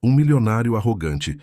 Um milionário arrogante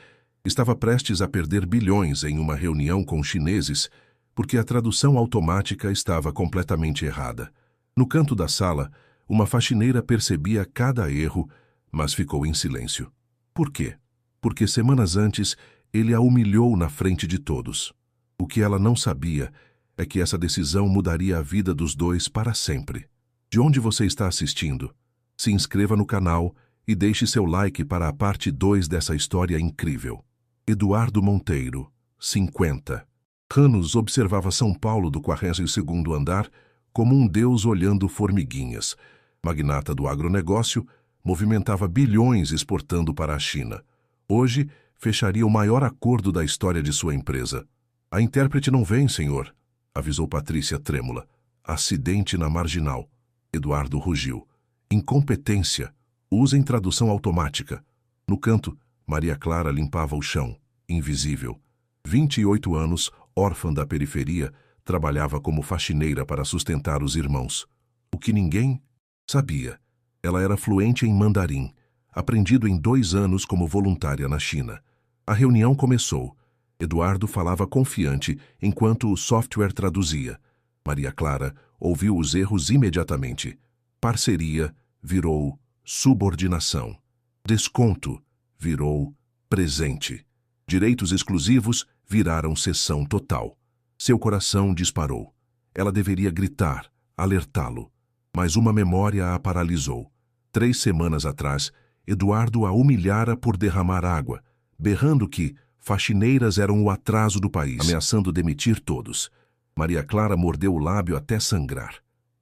estava prestes a perder bilhões em uma reunião com chineses porque a tradução automática estava completamente errada. No canto da sala, uma faxineira percebia cada erro, mas ficou em silêncio. Por quê? Porque semanas antes ele a humilhou na frente de todos. O que ela não sabia é que essa decisão mudaria a vida dos dois para sempre. De onde você está assistindo? Se inscreva no canal e deixe seu like para a parte 2 dessa história incrível. Eduardo Monteiro, 50. Anos observava São Paulo do 42º andar como um deus olhando formiguinhas. Magnata do agronegócio, movimentava bilhões exportando para a China. Hoje, fecharia o maior acordo da história de sua empresa. A intérprete não vem, senhor, avisou Patrícia trêmula. Acidente na marginal. Eduardo rugiu. Incompetência. Usem tradução automática. No canto, Maria Clara limpava o chão, invisível. 28 anos, órfã da periferia, trabalhava como faxineira para sustentar os irmãos. O que ninguém sabia. Ela era fluente em mandarim, aprendido em 2 anos como voluntária na China. A reunião começou. Eduardo falava confiante enquanto o software traduzia. Maria Clara ouviu os erros imediatamente. Parceria virou subordinação. Desconto virou presente. Direitos exclusivos viraram cessão total. Seu coração disparou. Ela deveria gritar, alertá-lo. Mas uma memória a paralisou. 3 semanas atrás, Eduardo a humilhara por derramar água, berrando que faxineiras eram o atraso do país, ameaçando demitir todos. Maria Clara mordeu o lábio até sangrar.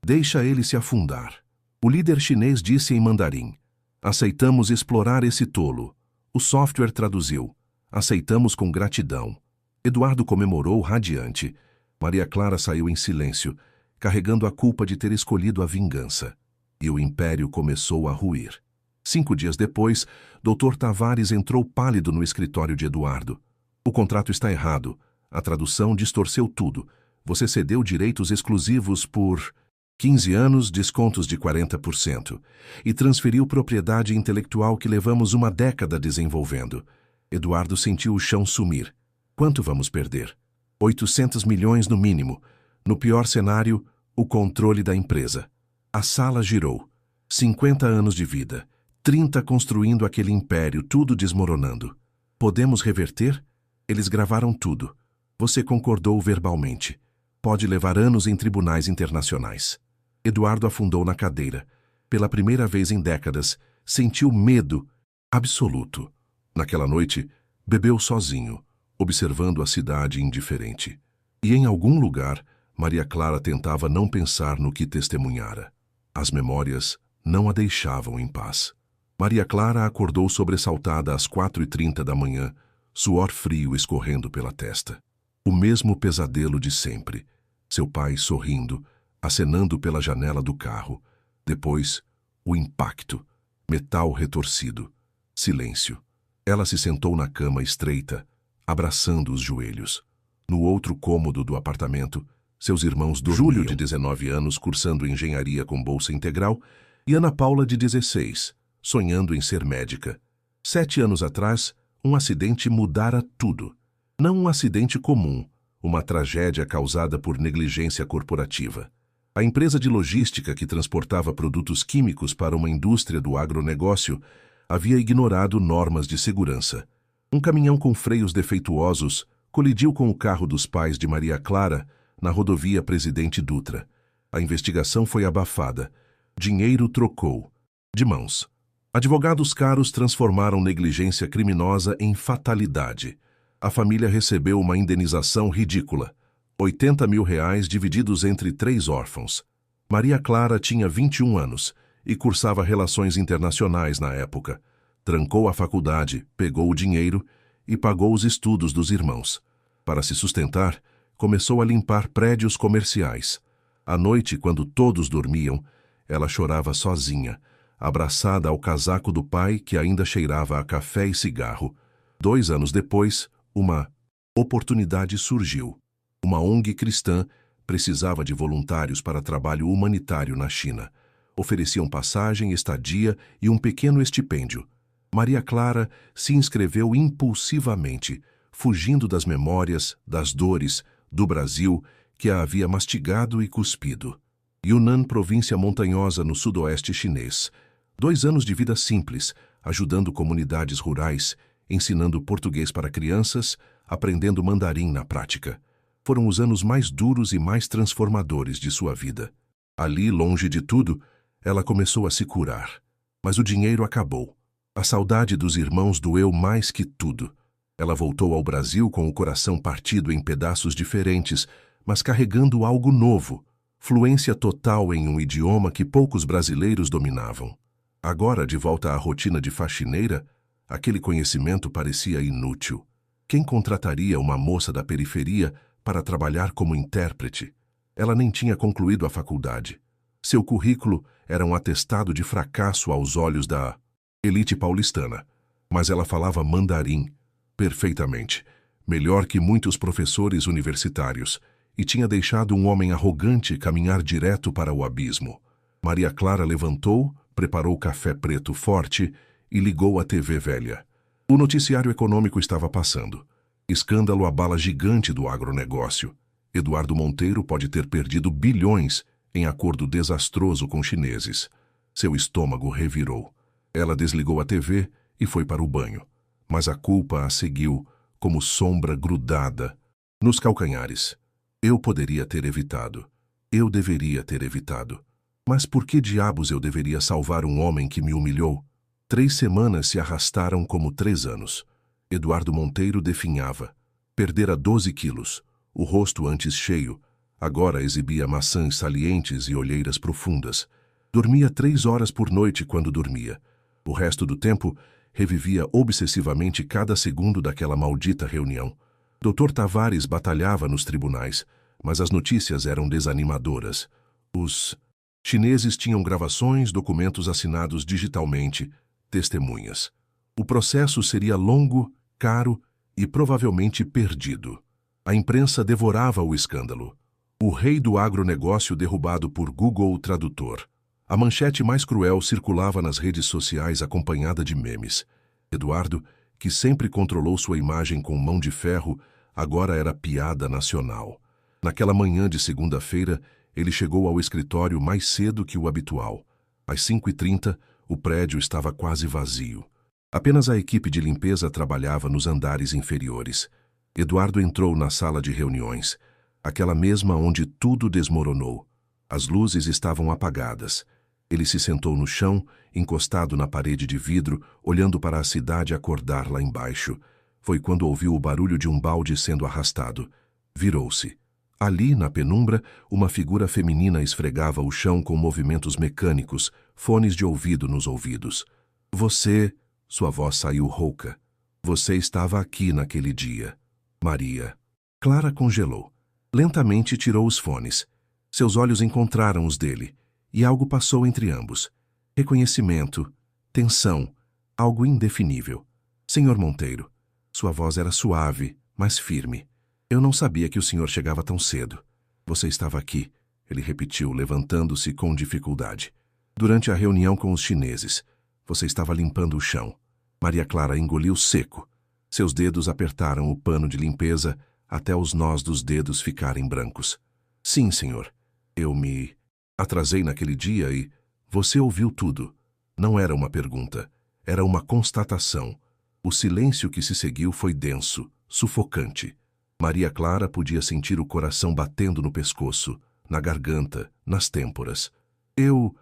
Deixa ele se afundar. O líder chinês disse em mandarim. Aceitamos explorar esse tolo. O software traduziu. Aceitamos com gratidão. Eduardo comemorou radiante. Maria Clara saiu em silêncio, carregando a culpa de ter escolhido a vingança. E o império começou a ruir. 5 dias depois, Dr. Tavares entrou pálido no escritório de Eduardo. O contrato está errado. A tradução distorceu tudo. Você cedeu direitos exclusivos por 15 anos, descontos de 40%. E transferiu propriedade intelectual que levamos uma década desenvolvendo. Eduardo sentiu o chão sumir. Quanto vamos perder? 800 milhões no mínimo. No pior cenário, o controle da empresa. A sala girou. 50 anos de vida. 30 construindo aquele império, tudo desmoronando. Podemos reverter? Eles gravaram tudo. Você concordou verbalmente. Pode levar anos em tribunais internacionais. Eduardo afundou na cadeira. Pela primeira vez em décadas, sentiu medo absoluto. Naquela noite, bebeu sozinho, observando a cidade indiferente. E em algum lugar, Maria Clara tentava não pensar no que testemunhara. As memórias não a deixavam em paz. Maria Clara acordou sobressaltada às 4h30 da manhã, suor frio escorrendo pela testa. O mesmo pesadelo de sempre. Seu pai sorrindo, acenando pela janela do carro. Depois, o impacto. Metal retorcido. Silêncio. Ela se sentou na cama estreita, abraçando os joelhos. No outro cômodo do apartamento, seus irmãos dormiam. Júlio, de 19 anos, cursando engenharia com bolsa integral, e Ana Paula, de 16, sonhando em ser médica. 7 anos atrás, um acidente mudara tudo. Não um acidente comum, uma tragédia causada por negligência corporativa. A empresa de logística que transportava produtos químicos para uma indústria do agronegócio havia ignorado normas de segurança. Um caminhão com freios defeituosos colidiu com o carro dos pais de Maria Clara na rodovia Presidente Dutra. A investigação foi abafada. Dinheiro trocou de mãos. Advogados caros transformaram negligência criminosa em fatalidade. A família recebeu uma indenização ridícula. 80 mil reais divididos entre 3 órfãos. Maria Clara tinha 21 anos e cursava relações internacionais na época. Trancou a faculdade, pegou o dinheiro e pagou os estudos dos irmãos. Para se sustentar, começou a limpar prédios comerciais. À noite, quando todos dormiam, ela chorava sozinha, abraçada ao casaco do pai que ainda cheirava a café e cigarro. 2 anos depois, uma oportunidade surgiu. Uma ONG cristã precisava de voluntários para trabalho humanitário na China. Ofereciam passagem, estadia e um pequeno estipêndio. Maria Clara se inscreveu impulsivamente, fugindo das memórias, das dores, do Brasil que a havia mastigado e cuspido. Yunnan, província montanhosa no sudoeste chinês. 2 anos de vida simples, ajudando comunidades rurais, ensinando português para crianças, aprendendo mandarim na prática. Foram os anos mais duros e mais transformadores de sua vida. Ali, longe de tudo, ela começou a se curar. Mas o dinheiro acabou. A saudade dos irmãos doeu mais que tudo. Ela voltou ao Brasil com o coração partido em pedaços diferentes, mas carregando algo novo, fluência total em um idioma que poucos brasileiros dominavam. Agora, de volta à rotina de faxineira, aquele conhecimento parecia inútil. Quem contrataria uma moça da periferia para trabalhar como intérprete? Ela nem tinha concluído a faculdade. Seu currículo era um atestado de fracasso aos olhos da elite paulistana. Mas ela falava mandarim perfeitamente, melhor que muitos professores universitários, e tinha deixado um homem arrogante caminhar direto para o abismo. Maria Clara levantou, preparou café preto forte e ligou a TV velha. O noticiário econômico estava passando. Escândalo abala gigante do agronegócio. Eduardo Monteiro pode ter perdido bilhões em acordo desastroso com chineses. Seu estômago revirou. Ela desligou a TV e foi para o banho. Mas a culpa a seguiu, como sombra grudada, nos calcanhares. Eu poderia ter evitado. Eu deveria ter evitado. Mas por que diabos eu deveria salvar um homem que me humilhou? 3 semanas se arrastaram como 3 anos. Eduardo Monteiro definhava. Perdera 12 quilos. O rosto antes cheio, agora exibia maçãs salientes e olheiras profundas. Dormia 3 horas por noite quando dormia. O resto do tempo, revivia obsessivamente cada segundo daquela maldita reunião. Dr. Tavares batalhava nos tribunais, mas as notícias eram desanimadoras. Os chineses tinham gravações, documentos assinados digitalmente, testemunhas. O processo seria longo, caro e provavelmente perdido. A imprensa devorava o escândalo. O rei do agronegócio derrubado por Google Tradutor. A manchete mais cruel circulava nas redes sociais acompanhada de memes. Eduardo, que sempre controlou sua imagem com mão de ferro, agora era piada nacional. Naquela manhã de segunda-feira, ele chegou ao escritório mais cedo que o habitual. Às 5h30, o prédio estava quase vazio. Apenas a equipe de limpeza trabalhava nos andares inferiores. Eduardo entrou na sala de reuniões, aquela mesma onde tudo desmoronou. As luzes estavam apagadas. Ele se sentou no chão, encostado na parede de vidro, olhando para a cidade acordar lá embaixo. Foi quando ouviu o barulho de um balde sendo arrastado. Virou-se. Ali, na penumbra, uma figura feminina esfregava o chão com movimentos mecânicos, fones de ouvido nos ouvidos. Você... Sua voz saiu rouca. Você estava aqui naquele dia. Maria. Clara congelou. Lentamente tirou os fones. Seus olhos encontraram os dele, e algo passou entre ambos. Reconhecimento, tensão, algo indefinível. Senhor Monteiro. Sua voz era suave, mas firme. Eu não sabia que o senhor chegava tão cedo. Você estava aqui, ele repetiu, levantando-se com dificuldade. Durante a reunião com os chineses, você estava limpando o chão. Maria Clara engoliu seco. Seus dedos apertaram o pano de limpeza até os nós dos dedos ficarem brancos. Sim, senhor. Eu me atrasei naquele dia e você ouviu tudo. Não era uma pergunta, era uma constatação. O silêncio que se seguiu foi denso, sufocante. Maria Clara podia sentir o coração batendo no pescoço, na garganta, nas têmporas. Eu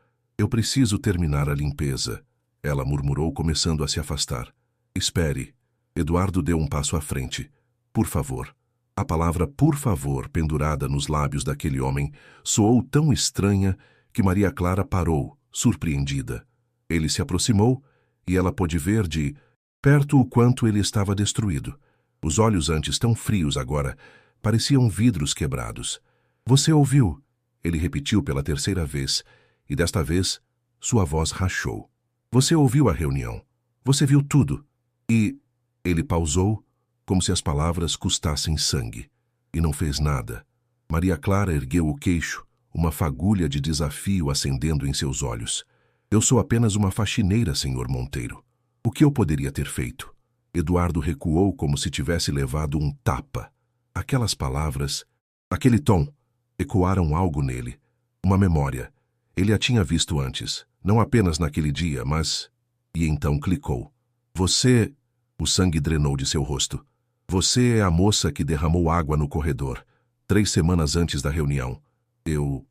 preciso terminar a limpeza, ela murmurou, começando a se afastar. Espere. Eduardo deu um passo à frente. Por favor. A palavra por favor, pendurada nos lábios daquele homem, soou tão estranha que Maria Clara parou, surpreendida. Ele se aproximou e ela pôde ver de perto o quanto ele estava destruído. Os olhos, antes tão frios agora, pareciam vidros quebrados. Você ouviu? Ele repetiu pela 3ª vez, e desta vez sua voz rachou. Você ouviu a reunião. Você viu tudo. E ele pausou, como se as palavras custassem sangue. E não fez nada. Maria Clara ergueu o queixo, uma fagulha de desafio acendendo em seus olhos. Eu sou apenas uma faxineira, senhor Monteiro. O que eu poderia ter feito? Eduardo recuou como se tivesse levado um tapa. Aquelas palavras, aquele tom, ecoaram algo nele. Uma memória. Ele a tinha visto antes, não apenas naquele dia, mas... E então clicou. Você... O sangue drenou de seu rosto. Você é a moça que derramou água no corredor, 3 semanas antes da reunião. Eu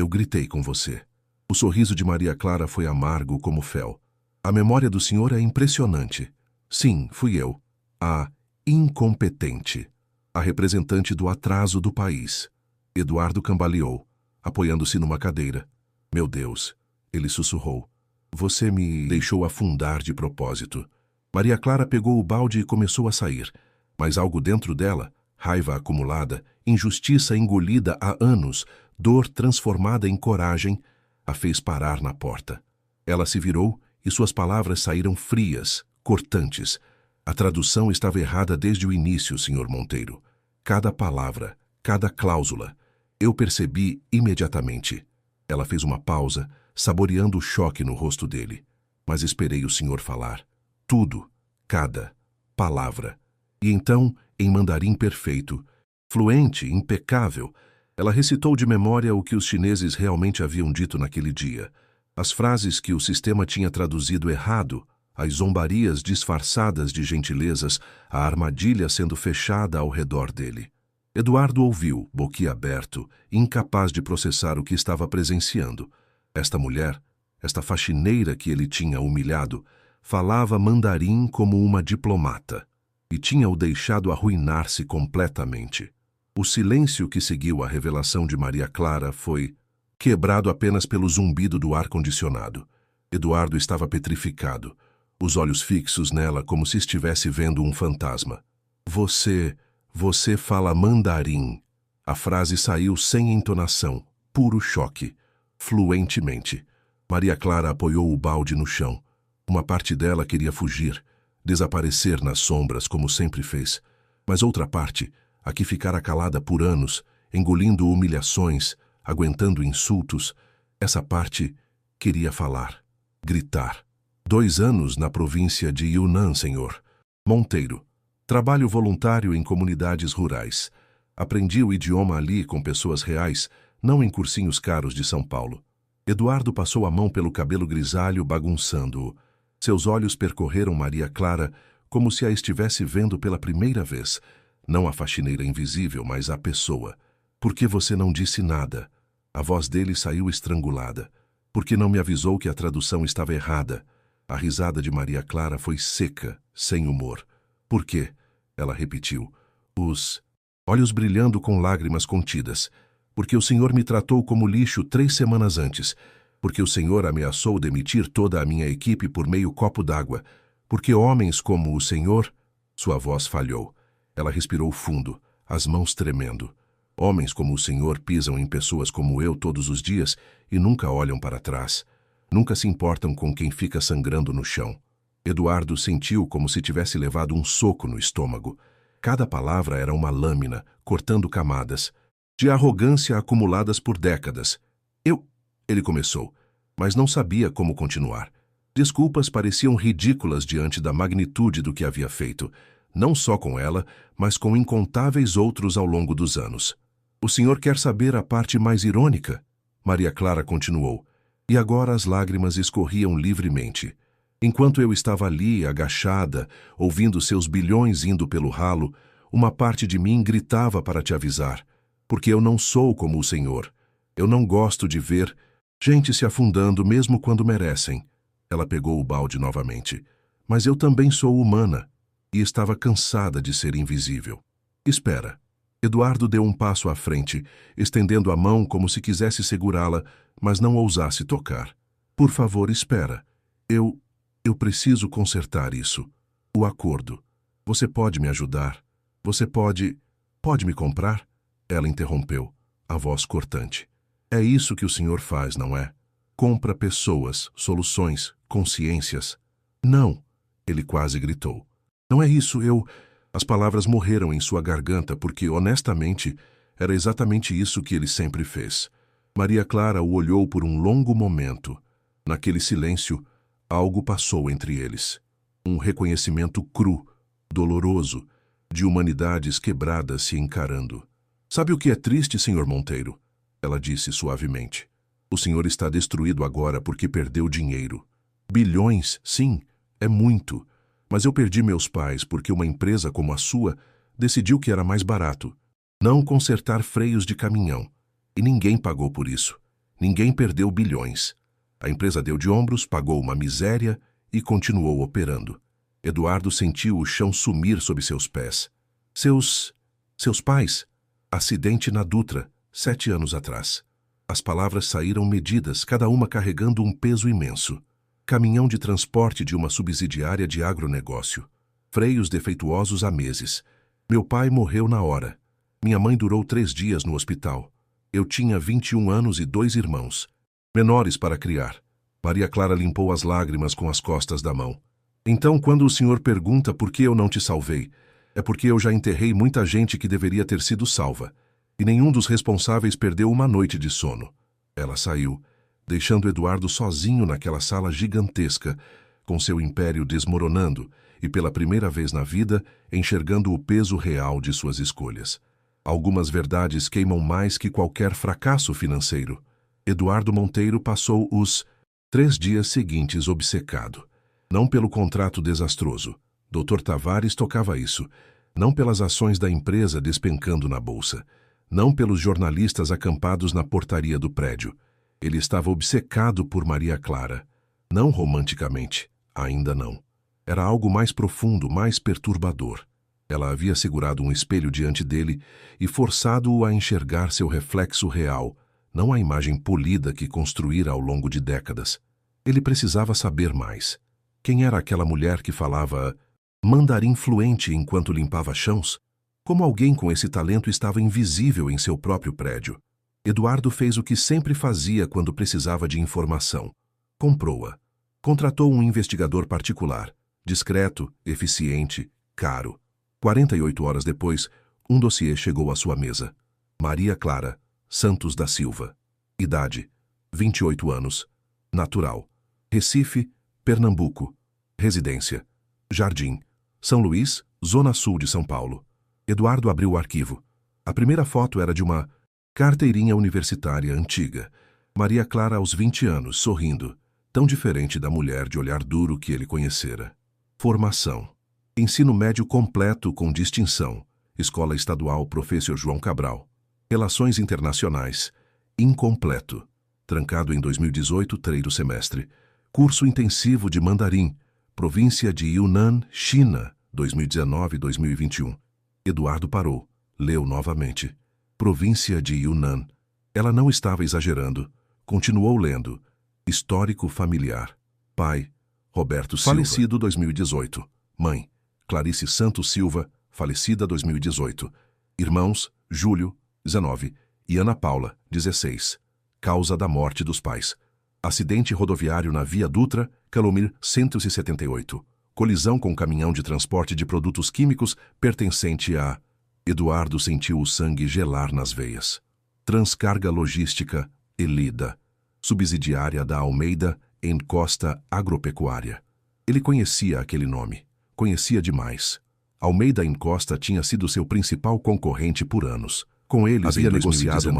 gritei com você. O sorriso de Maria Clara foi amargo como fel. A memória do senhor é impressionante. Sim, fui eu. A incompetente. A representante do atraso do país. Eduardo cambaleou, apoiando-se numa cadeira. Meu Deus, ele sussurrou. Você me deixou afundar de propósito. Maria Clara pegou o balde e começou a sair. Mas algo dentro dela, raiva acumulada, injustiça engolida há anos, dor transformada em coragem, a fez parar na porta. Ela se virou e suas palavras saíram frias, cortantes. A tradução estava errada desde o início, Sr. Monteiro. Cada palavra, cada cláusula. Eu percebi imediatamente. Ela fez uma pausa, saboreando o choque no rosto dele. Mas esperei o senhor falar. Tudo, cada palavra. E então, em mandarim perfeito, fluente, impecável, ela recitou de memória o que os chineses realmente haviam dito naquele dia. As frases que o sistema tinha traduzido errado, as zombarias disfarçadas de gentilezas, a armadilha sendo fechada ao redor dele. Eduardo ouviu, boquiaberto, incapaz de processar o que estava presenciando. Esta mulher, esta faxineira que ele tinha humilhado, falava mandarim como uma diplomata e tinha-o deixado arruinar-se completamente. O silêncio que seguiu a revelação de Maria Clara foi quebrado apenas pelo zumbido do ar-condicionado. Eduardo estava petrificado, os olhos fixos nela como se estivesse vendo um fantasma. Você fala mandarim. A frase saiu sem entonação, puro choque, fluentemente. Maria Clara apoiou o balde no chão. Uma parte dela queria fugir, desaparecer nas sombras como sempre fez. Mas outra parte, a que ficara calada por anos, engolindo humilhações, aguentando insultos, essa parte queria falar, gritar. 2 anos na província de Yunnan, senhor. Monteiro. Trabalho voluntário em comunidades rurais. Aprendi o idioma ali com pessoas reais, não em cursinhos caros de São Paulo. Eduardo passou a mão pelo cabelo grisalho, bagunçando-o. Seus olhos percorreram Maria Clara como se a estivesse vendo pela primeira vez. Não a faxineira invisível, mas a pessoa. Por que você não disse nada? A voz dele saiu estrangulada. Por que não me avisou que a tradução estava errada? A risada de Maria Clara foi seca, sem humor. Por quê? Ela repetiu. Os olhos brilhando com lágrimas contidas. Porque o senhor me tratou como lixo 3 semanas antes. Porque o senhor ameaçou demitir toda a minha equipe por meio copo d'água. Porque homens como o senhor... Sua voz falhou. Ela respirou fundo, as mãos tremendo. Homens como o senhor pisam em pessoas como eu todos os dias e nunca olham para trás. Nunca se importam com quem fica sangrando no chão. Eduardo sentiu como se tivesse levado um soco no estômago. Cada palavra era uma lâmina, cortando camadas, de arrogância acumuladas por décadas. Ele começou, mas não sabia como continuar. Desculpas pareciam ridículas diante da magnitude do que havia feito, não só com ela, mas com incontáveis outros ao longo dos anos. O senhor quer saber a parte mais irônica? Maria Clara continuou, e agora as lágrimas escorriam livremente. Enquanto eu estava ali, agachada, ouvindo seus bilhões indo pelo ralo, uma parte de mim gritava para te avisar, porque eu não sou como o senhor. Eu não gosto de ver gente se afundando mesmo quando merecem. Ela pegou o balde novamente. Mas eu também sou humana. E estava cansada de ser invisível. Espera. Eduardo deu um passo à frente, estendendo a mão como se quisesse segurá-la, mas não ousasse tocar. Por favor, espera. Eu preciso consertar isso. O acordo. Você pode me ajudar? Você pode me comprar? Ela interrompeu, a voz cortante. É isso que o senhor faz, não é? Compra pessoas, soluções, consciências. Não, ele quase gritou. Não é isso, As palavras morreram em sua garganta porque, honestamente, era exatamente isso que ele sempre fez. Maria Clara o olhou por um longo momento. Naquele silêncio, algo passou entre eles. Um reconhecimento cru, doloroso, de humanidades quebradas se encarando. Sabe o que é triste, Sr. Monteiro? Ela disse suavemente. O senhor está destruído agora porque perdeu dinheiro. Bilhões, sim, é muito. Mas eu perdi meus pais porque uma empresa como a sua decidiu que era mais barato não consertar freios de caminhão. E ninguém pagou por isso. Ninguém perdeu bilhões. A empresa deu de ombros, pagou uma miséria e continuou operando. Eduardo sentiu o chão sumir sob seus pés. Seus pais? Acidente na Dutra, 7 anos atrás. As palavras saíram medidas, cada uma carregando um peso imenso. Caminhão de transporte de uma subsidiária de agronegócio. Freios defeituosos há meses. Meu pai morreu na hora. Minha mãe durou 3 dias no hospital. Eu tinha 21 anos e 2 irmãos, menores para criar. Maria Clara limpou as lágrimas com as costas da mão. Então, quando o senhor pergunta por que eu não te salvei, é porque eu já enterrei muita gente que deveria ter sido salva. E nenhum dos responsáveis perdeu uma noite de sono. Ela saiu, deixando Eduardo sozinho naquela sala gigantesca, com seu império desmoronando e, pela primeira vez na vida, enxergando o peso real de suas escolhas. Algumas verdades queimam mais que qualquer fracasso financeiro. Eduardo Monteiro passou os 3 dias seguintes obcecado. Não pelo contrato desastroso. Dr. Tavares tocava isso. Não pelas ações da empresa despencando na bolsa. Não pelos jornalistas acampados na portaria do prédio. Ele estava obcecado por Maria Clara. Não romanticamente. Ainda não. Era algo mais profundo, mais perturbador. Ela havia segurado um espelho diante dele e forçado-o a enxergar seu reflexo real, não a imagem polida que construíra ao longo de décadas. Ele precisava saber mais. Quem era aquela mulher que falava mandarim fluente enquanto limpava chãos? Como alguém com esse talento estava invisível em seu próprio prédio? Eduardo fez o que sempre fazia quando precisava de informação. Comprou-a. Contratou um investigador particular, discreto, eficiente, caro. 48 horas depois, um dossiê chegou à sua mesa. Maria Clara Santos da Silva. Idade: 28 anos. Natural: Recife, Pernambuco. Residência: Jardim, São Luís, Zona Sul de São Paulo. Eduardo abriu o arquivo. A primeira foto era de uma carteirinha universitária antiga. Maria Clara aos 20 anos, sorrindo, tão diferente da mulher de olhar duro que ele conhecera. Formação: ensino médio completo com distinção. Escola Estadual Professor João Cabral. Relações Internacionais. Incompleto. Trancado em 2018, 3º semestre. Curso intensivo de mandarim. Província de Yunnan, China, 2019-2021. Eduardo parou. Leu novamente. Província de Yunnan. Ela não estava exagerando. Continuou lendo. Histórico familiar. Pai: Roberto Silva. Falecido 2018. Mãe: Clarice Santos Silva, falecida 2018. Irmãos: Júlio, 19, e Ana Paula, 16. Causa da morte dos pais: acidente rodoviário na Via Dutra, Calomir 178. Colisão com caminhão de transporte de produtos químicos pertencente a... Eduardo sentiu o sangue gelar nas veias. Transcarga Logística, Elida. Subsidiária da Almeida Encosta Agropecuária. Ele conhecia aquele nome. Conhecia demais. Almeida Encosta tinha sido seu principal concorrente por anos. Com eles havia negociado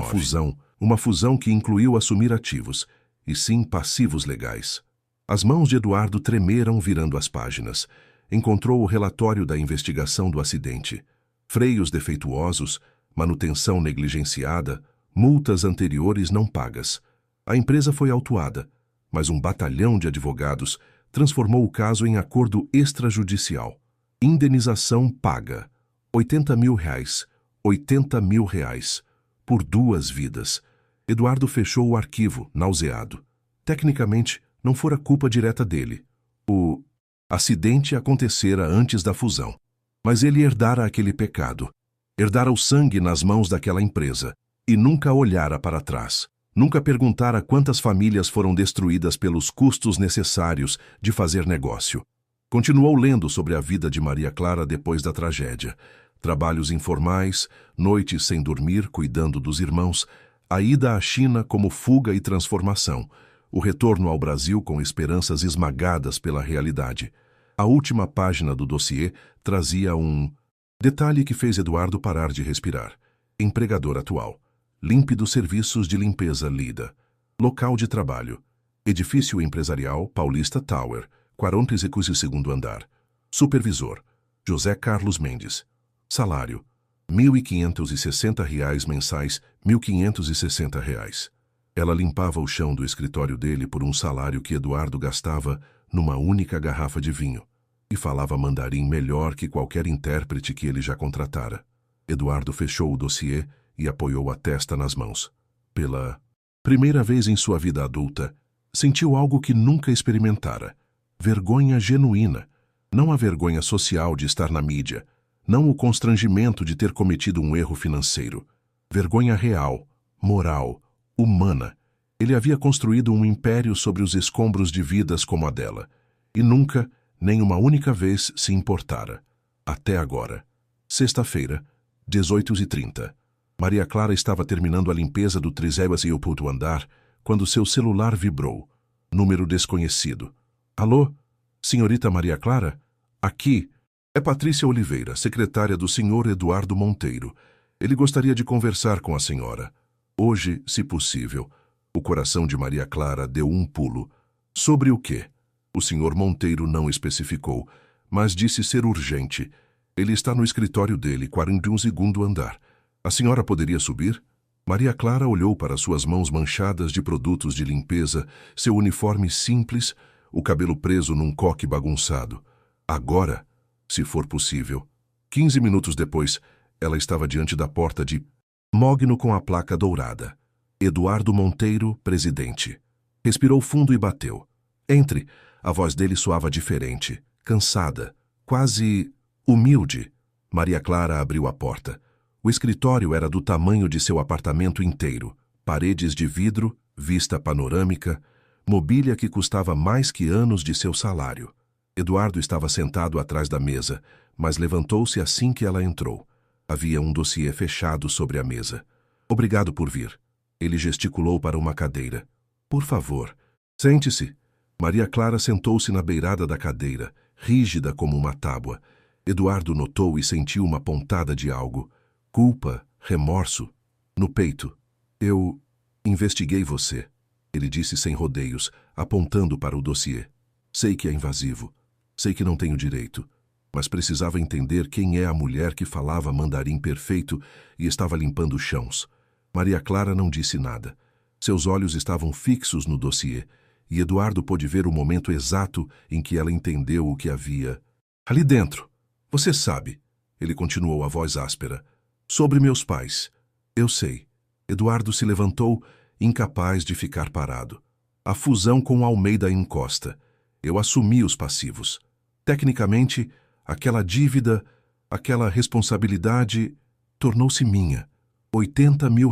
uma fusão que incluiu assumir ativos, e sim passivos legais. As mãos de Eduardo tremeram virando as páginas. Encontrou o relatório da investigação do acidente. Freios defeituosos, manutenção negligenciada, multas anteriores não pagas. A empresa foi autuada, mas um batalhão de advogados transformou o caso em acordo extrajudicial. Indenização paga. R$80 mil. R$80 mil. Por 2 vidas. Eduardo fechou o arquivo, nauseado. Tecnicamente, não fora culpa direta dele. O acidente acontecera antes da fusão. Mas ele herdara aquele pecado. Herdara o sangue nas mãos daquela empresa. E nunca olhara para trás. Nunca perguntara quantas famílias foram destruídas pelos custos necessários de fazer negócio. Continuou lendo sobre a vida de Maria Clara depois da tragédia. Trabalhos informais, noites sem dormir cuidando dos irmãos, a ida à China como fuga e transformação, o retorno ao Brasil com esperanças esmagadas pela realidade. A última página do dossiê trazia um detalhe que fez Eduardo parar de respirar. Empregador atual. Límpidos serviços de limpeza Lida. Local de trabalho. Edifício empresarial Paulista Tower, 42º andar. Supervisor. José Carlos Mendes. Salário. R$ 1.560 mensais, R$ 1.560. Ela limpava o chão do escritório dele por um salário que Eduardo gastava numa única garrafa de vinho e falava mandarim melhor que qualquer intérprete que ele já contratara. Eduardo fechou o dossiê e apoiou a testa nas mãos. Pela primeira vez em sua vida adulta, sentiu algo que nunca experimentara. Vergonha genuína. Não a vergonha social de estar na mídia, não o constrangimento de ter cometido um erro financeiro. Vergonha real, moral, humana. Ele havia construído um império sobre os escombros de vidas como a dela, e nunca, nem uma única vez, se importara. Até agora. Sexta-feira, 18h30. Maria Clara estava terminando a limpeza do 38º andar quando seu celular vibrou. Número desconhecido. Alô? Senhorita Maria Clara? Aqui. É Patrícia Oliveira, secretária do senhor Eduardo Monteiro. Ele gostaria de conversar com a senhora. Hoje, se possível. O coração de Maria Clara deu um pulo. Sobre o quê? O senhor Monteiro não especificou, mas disse ser urgente. Ele está no escritório dele, 41º andar. A senhora poderia subir? Maria Clara olhou para suas mãos manchadas de produtos de limpeza, seu uniforme simples, o cabelo preso num coque bagunçado. Agora, se for possível. 15 minutos depois, ela estava diante da porta de mogno com a placa dourada. Eduardo Monteiro, presidente. Respirou fundo e bateu. Entre. A voz dele soava diferente, cansada, quase humilde. Maria Clara abriu a porta. O escritório era do tamanho de seu apartamento inteiro. Paredes de vidro, vista panorâmica, mobília que custava mais que anos de seu salário. Eduardo estava sentado atrás da mesa, mas levantou-se assim que ela entrou. Havia um dossiê fechado sobre a mesa. Obrigado por vir. Ele gesticulou para uma cadeira. Por favor, sente-se. Maria Clara sentou-se na beirada da cadeira, rígida como uma tábua. Eduardo notou e sentiu uma pontada de algo. Culpa, remorso. No peito. Eu investiguei você, ele disse sem rodeios, apontando para o dossiê. Sei que é invasivo. Sei que não tenho direito. Mas precisava entender quem é a mulher que falava mandarim perfeito e estava limpando chãos. Maria Clara não disse nada. Seus olhos estavam fixos no dossiê, e Eduardo pôde ver o momento exato em que ela entendeu o que havia. Ali dentro. Você sabe, ele continuou a voz áspera. Sobre meus pais. Eu sei. Eduardo se levantou, incapaz de ficar parado. A fusão com Almeida Encosta. Eu assumi os passivos. Tecnicamente, aquela dívida, aquela responsabilidade, tornou-se minha. R$ 80 mil.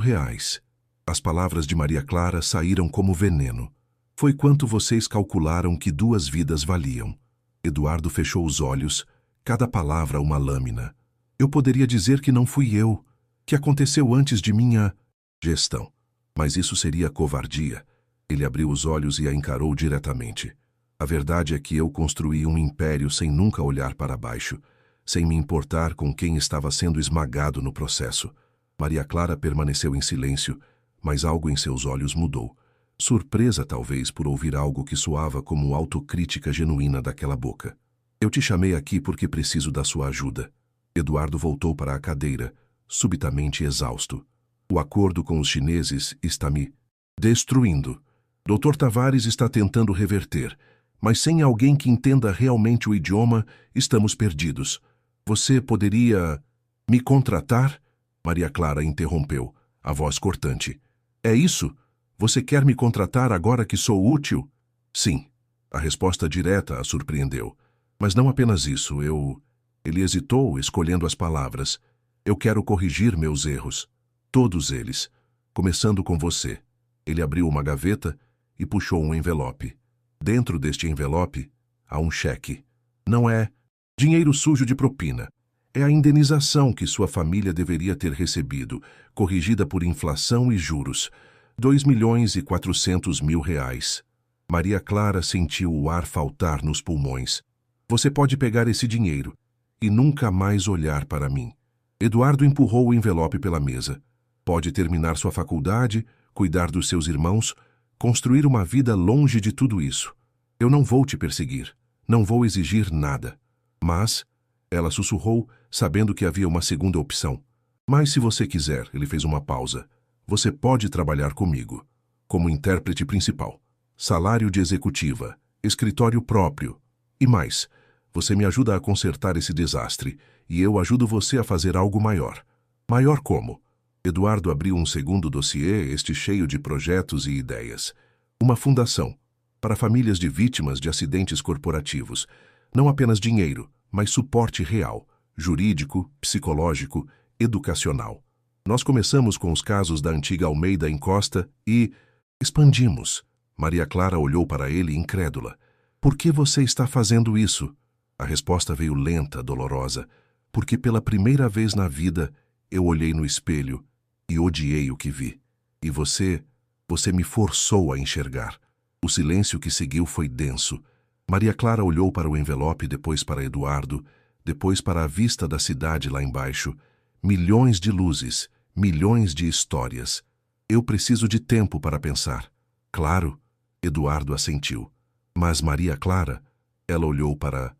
As palavras de Maria Clara saíram como veneno. Foi quanto vocês calcularam que 2 vidas valiam. Eduardo fechou os olhos, cada palavra uma lâmina. Eu poderia dizer que não fui eu, que aconteceu antes de minha gestão. Mas isso seria covardia. Ele abriu os olhos e a encarou diretamente. A verdade é que eu construí um império sem nunca olhar para baixo, sem me importar com quem estava sendo esmagado no processo. Maria Clara permaneceu em silêncio, mas algo em seus olhos mudou. Surpresa, talvez, por ouvir algo que soava como autocrítica genuína daquela boca. Eu te chamei aqui porque preciso da sua ajuda. Eduardo voltou para a cadeira, subitamente exausto. O acordo com os chineses está me destruindo. Dr. Tavares está tentando reverter, mas sem alguém que entenda realmente o idioma, estamos perdidos. Você poderia me contratar? Maria Clara interrompeu, a voz cortante. É isso? Você quer me contratar agora que sou útil? Sim. A resposta direta a surpreendeu. Mas não apenas isso, Ele hesitou, escolhendo as palavras. Eu quero corrigir meus erros. Todos eles. Começando com você. Ele abriu uma gaveta e puxou um envelope. Dentro deste envelope, há um cheque. Não é dinheiro sujo de propina. É a indenização que sua família deveria ter recebido, corrigida por inflação e juros. R$ 2.400.000. Maria Clara sentiu o ar faltar nos pulmões. Você pode pegar esse dinheiro e nunca mais olhar para mim. Eduardo empurrou o envelope pela mesa. Pode terminar sua faculdade, cuidar dos seus irmãos, construir uma vida longe de tudo isso. Eu não vou te perseguir, não vou exigir nada. Mas, ela sussurrou, sabendo que havia uma segunda opção. Mas se você quiser, ele fez uma pausa. Você pode trabalhar comigo, como intérprete principal. Salário de executiva, escritório próprio. E mais, você me ajuda a consertar esse desastre, e eu ajudo você a fazer algo maior. Maior como? Eduardo abriu um segundo dossiê, este cheio de projetos e ideias. Uma fundação, para famílias de vítimas de acidentes corporativos. Não apenas dinheiro, mas suporte real, jurídico, psicológico, educacional. Nós começamos com os casos da antiga Almeida em Costa e expandimos. Maria Clara olhou para ele incrédula. Por que você está fazendo isso? A resposta veio lenta, dolorosa. Porque pela primeira vez na vida, eu olhei no espelho e odiei o que vi. E você me forçou a enxergar. O silêncio que seguiu foi denso. Maria Clara olhou para o envelope, depois para Eduardo, depois para a vista da cidade lá embaixo. Milhões de luzes, milhões de histórias. Eu preciso de tempo para pensar. Claro, Eduardo assentiu. Mas Maria Clara, ela olhou para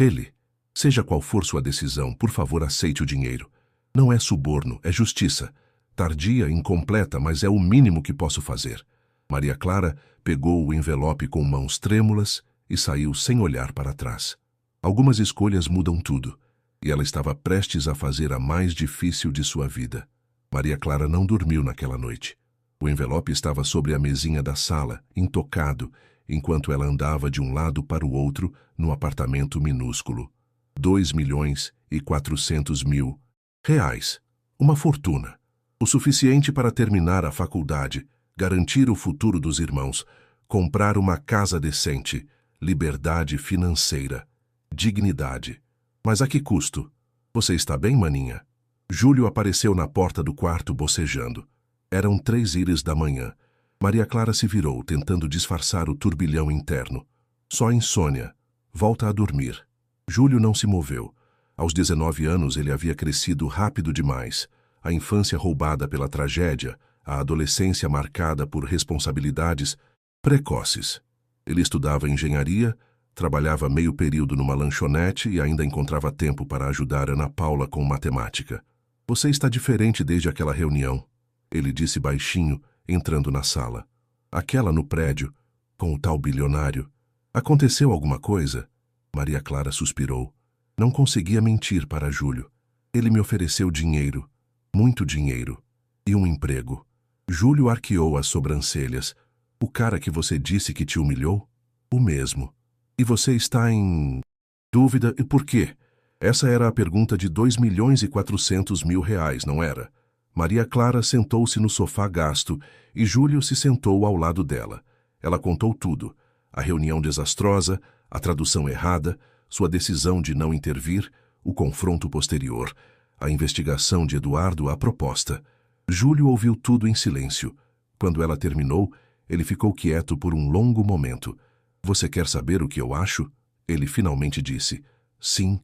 ele. Seja qual for sua decisão, por favor, aceite o dinheiro. Não é suborno, é justiça. Tardia, incompleta, mas é o mínimo que posso fazer. Maria Clara pegou o envelope com mãos trêmulas e saiu sem olhar para trás. Algumas escolhas mudam tudo, e ela estava prestes a fazer a mais difícil de sua vida. Maria Clara não dormiu naquela noite. O envelope estava sobre a mesinha da sala, intocado, enquanto ela andava de um lado para o outro no apartamento minúsculo. 2.400.000 reais. Uma fortuna. O suficiente para terminar a faculdade, garantir o futuro dos irmãos, comprar uma casa decente, liberdade financeira, dignidade. Mas a que custo? Você está bem, maninha? Júlio apareceu na porta do quarto bocejando. Eram 3h da manhã. Maria Clara se virou, tentando disfarçar o turbilhão interno. Só insônia. Volta a dormir. Júlio não se moveu. Aos 19 anos ele havia crescido rápido demais. A infância roubada pela tragédia, a adolescência marcada por responsabilidades precoces. Ele estudava engenharia, trabalhava meio período numa lanchonete e ainda encontrava tempo para ajudar Ana Paula com matemática. Você está diferente desde aquela reunião, ele disse baixinho, entrando na sala. Aquela no prédio, com o tal bilionário. Aconteceu alguma coisa? Maria Clara suspirou. Não conseguia mentir para Júlio. Ele me ofereceu dinheiro, muito dinheiro, e um emprego. Júlio arqueou as sobrancelhas. O cara que você disse que te humilhou? O mesmo. E você está em dúvida, e por quê? Essa era a pergunta de 2.400.000 reais, não era? Maria Clara sentou-se no sofá gasto e Júlio se sentou ao lado dela. Ela contou tudo. A reunião desastrosa, a tradução errada, sua decisão de não intervir, o confronto posterior, a investigação de Eduardo, a proposta. Júlio ouviu tudo em silêncio. Quando ela terminou, ele ficou quieto por um longo momento. Você quer saber o que eu acho? Ele finalmente disse. Sim,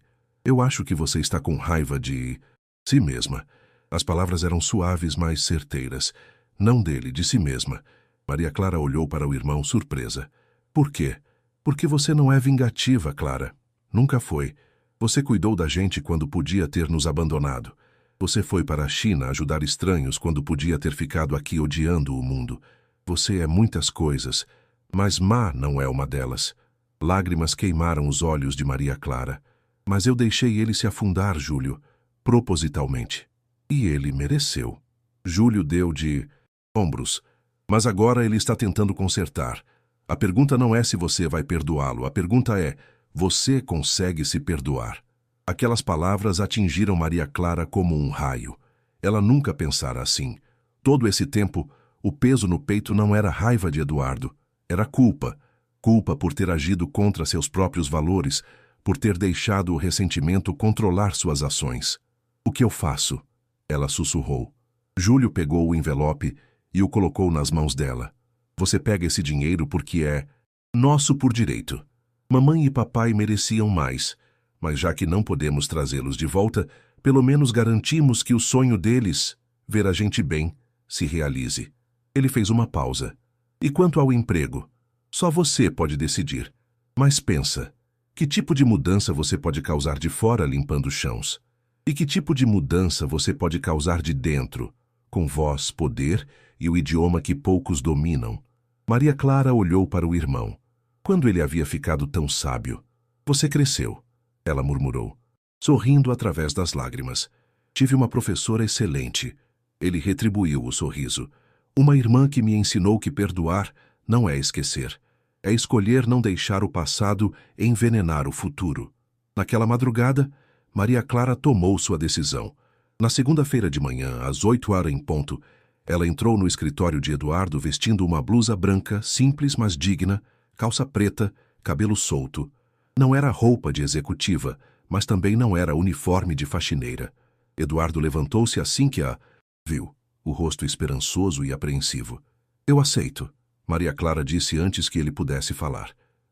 eu acho que você está com raiva de si mesma. As palavras eram suaves, mas certeiras. Não dele, de si mesma. Maria Clara olhou para o irmão surpresa. Por quê? Porque você não é vingativa, Clara. Nunca foi. Você cuidou da gente quando podia ter nos abandonado. Você foi para a China ajudar estranhos quando podia ter ficado aqui odiando o mundo. Você é muitas coisas, mas má não é uma delas. Lágrimas queimaram os olhos de Maria Clara. Mas eu deixei ele se afundar, Júlio, propositalmente. E ele mereceu. Júlio deu de ombros. Mas agora ele está tentando consertar. A pergunta não é se você vai perdoá-lo. A pergunta é, você consegue se perdoar? Aquelas palavras atingiram Maria Clara como um raio. Ela nunca pensara assim. Todo esse tempo, o peso no peito não era raiva de Eduardo. Era culpa. Culpa por ter agido contra seus próprios valores, por ter deixado o ressentimento controlar suas ações. O que eu faço? Ela sussurrou. Júlio pegou o envelope e o colocou nas mãos dela. Você pega esse dinheiro porque é nosso por direito. Mamãe e papai mereciam mais, mas já que não podemos trazê-los de volta, pelo menos garantimos que o sonho deles, ver a gente bem, se realize. Ele fez uma pausa. E quanto ao emprego? Só você pode decidir. Mas pensa, que tipo de mudança você pode causar de fora limpando os chãos? E que tipo de mudança você pode causar de dentro, com voz, poder e o idioma que poucos dominam? Maria Clara olhou para o irmão. Quando ele havia ficado tão sábio? Você cresceu, ela murmurou, sorrindo através das lágrimas. Tive uma professora excelente. Ele retribuiu o sorriso. Uma irmã que me ensinou que perdoar não é esquecer. É escolher não deixar o passado envenenar o futuro. Naquela madrugada, Maria Clara tomou sua decisão. Na segunda-feira de manhã, às 8h em ponto, ela entrou no escritório de Eduardo vestindo uma blusa branca, simples mas digna, calça preta, cabelo solto. Não era roupa de executiva, mas também não era uniforme de faxineira. Eduardo levantou-se assim que a viu, o rosto esperançoso e apreensivo. Eu aceito, Maria Clara disse antes que ele pudesse falar,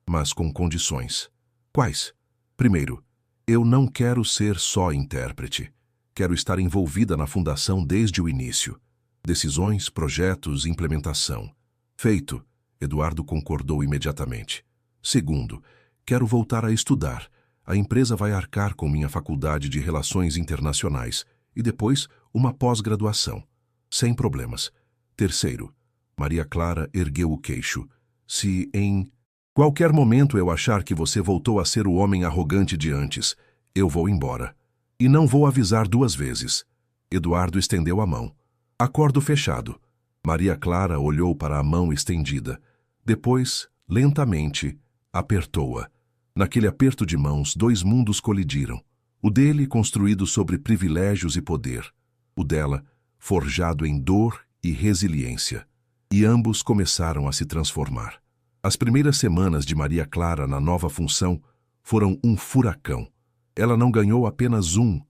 mas com condições. Quais? Primeiro, eu não quero ser só intérprete. Quero estar envolvida na fundação desde o início. Decisões, projetos, implementação. Feito, Eduardo concordou imediatamente. Segundo, quero voltar a estudar. A empresa vai arcar com minha faculdade de Relações Internacionais e depois uma pós-graduação. Sem problemas. Terceiro, Maria Clara ergueu o queixo. Se em qualquer momento eu achar que você voltou a ser o homem arrogante de antes, eu vou embora. E não vou avisar 2 vezes. Eduardo estendeu a mão. Acordo fechado. Maria Clara olhou para a mão estendida. Depois, lentamente, apertou-a. Naquele aperto de mãos, 2 mundos colidiram. O dele, construído sobre privilégios e poder. O dela, forjado em dor e resiliência. E ambos começaram a se transformar. As primeiras semanas de Maria Clara na nova função foram um furacão. Ela não ganhou apenas um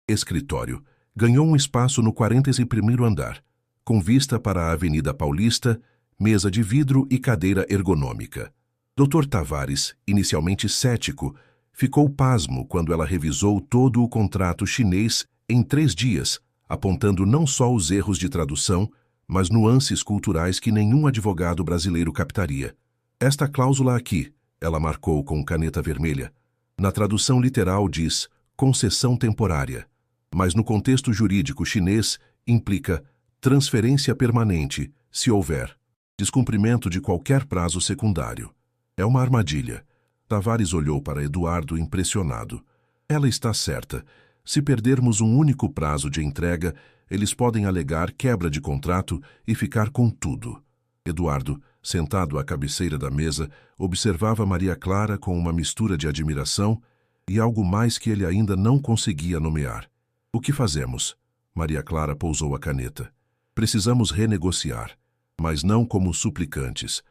escritório. Ganhou um espaço no 41º andar, com vista para a Avenida Paulista, mesa de vidro e cadeira ergonômica. Dr. Tavares, inicialmente cético, ficou pasmo quando ela revisou todo o contrato chinês em 3 dias, apontando não só os erros de tradução, mas nuances culturais que nenhum advogado brasileiro captaria. Esta cláusula aqui, ela marcou com caneta vermelha, na tradução literal diz concessão temporária, mas no contexto jurídico chinês implica transferência permanente, se houver descumprimento de qualquer prazo secundário. É uma armadilha. Tavares olhou para Eduardo impressionado. Ela está certa. Se perdermos um único prazo de entrega, eles podem alegar quebra de contrato e ficar com tudo. Eduardo, sentado à cabeceira da mesa, observava Maria Clara com uma mistura de admiração e algo mais que ele ainda não conseguia nomear. O que fazemos? Maria Clara pousou a caneta. Precisamos renegociar, mas não como suplicantes.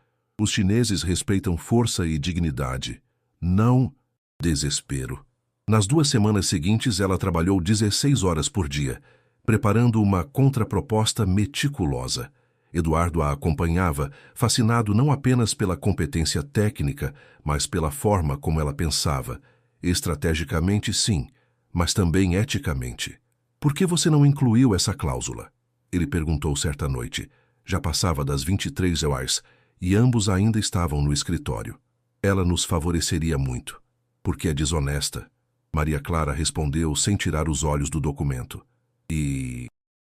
Os chineses respeitam força e dignidade, não desespero. Nas 2 semanas seguintes, ela trabalhou 16 horas por dia, preparando uma contraproposta meticulosa. Eduardo a acompanhava, fascinado não apenas pela competência técnica, mas pela forma como ela pensava. Estrategicamente, sim, mas também eticamente. Por que você não incluiu essa cláusula? Ele perguntou certa noite. Já passava das 23 horas e ambos ainda estavam no escritório. Ela nos favoreceria muito, porque é desonesta. Maria Clara respondeu sem tirar os olhos do documento. E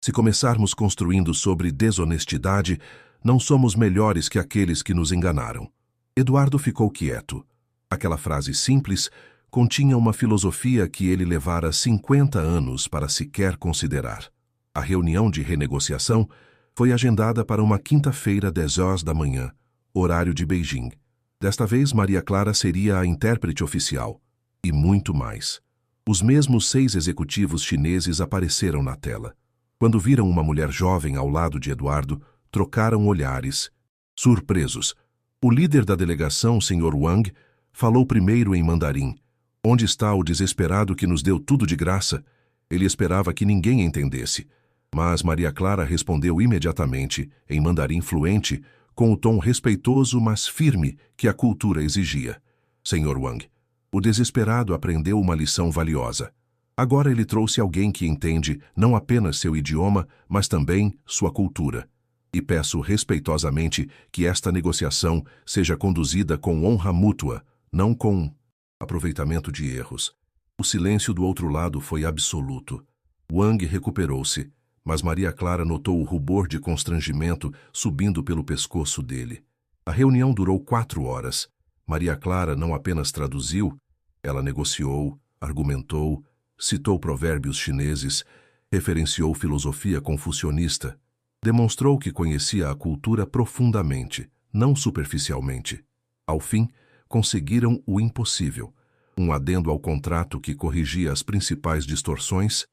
se começarmos construindo sobre desonestidade, não somos melhores que aqueles que nos enganaram. Eduardo ficou quieto. Aquela frase simples continha uma filosofia que ele levara 50 anos para sequer considerar. A reunião de renegociação foi agendada para uma quinta-feira, 10h da manhã, horário de Beijing. Desta vez, Maria Clara seria a intérprete oficial. E muito mais. Os mesmos 6 executivos chineses apareceram na tela. Quando viram uma mulher jovem ao lado de Eduardo, trocaram olhares. Surpresos. O líder da delegação, Sr. Wang, falou primeiro em mandarim. Onde está o desesperado que nos deu tudo de graça? Ele esperava que ninguém entendesse. Mas Maria Clara respondeu imediatamente, em mandarim fluente, com o tom respeitoso, mas firme, que a cultura exigia. Sr. Wang. O desesperado aprendeu uma lição valiosa. Agora ele trouxe alguém que entende não apenas seu idioma, mas também sua cultura. E peço respeitosamente que esta negociação seja conduzida com honra mútua, não com aproveitamento de erros. O silêncio do outro lado foi absoluto. Wang recuperou-se, mas Maria Clara notou o rubor de constrangimento subindo pelo pescoço dele. A reunião durou 4 horas. Maria Clara não apenas traduziu, ela negociou, argumentou, citou provérbios chineses, referenciou filosofia confucionista, demonstrou que conhecia a cultura profundamente, não superficialmente. Ao fim, conseguiram o impossível, um adendo ao contrato que corrigia as principais distorções,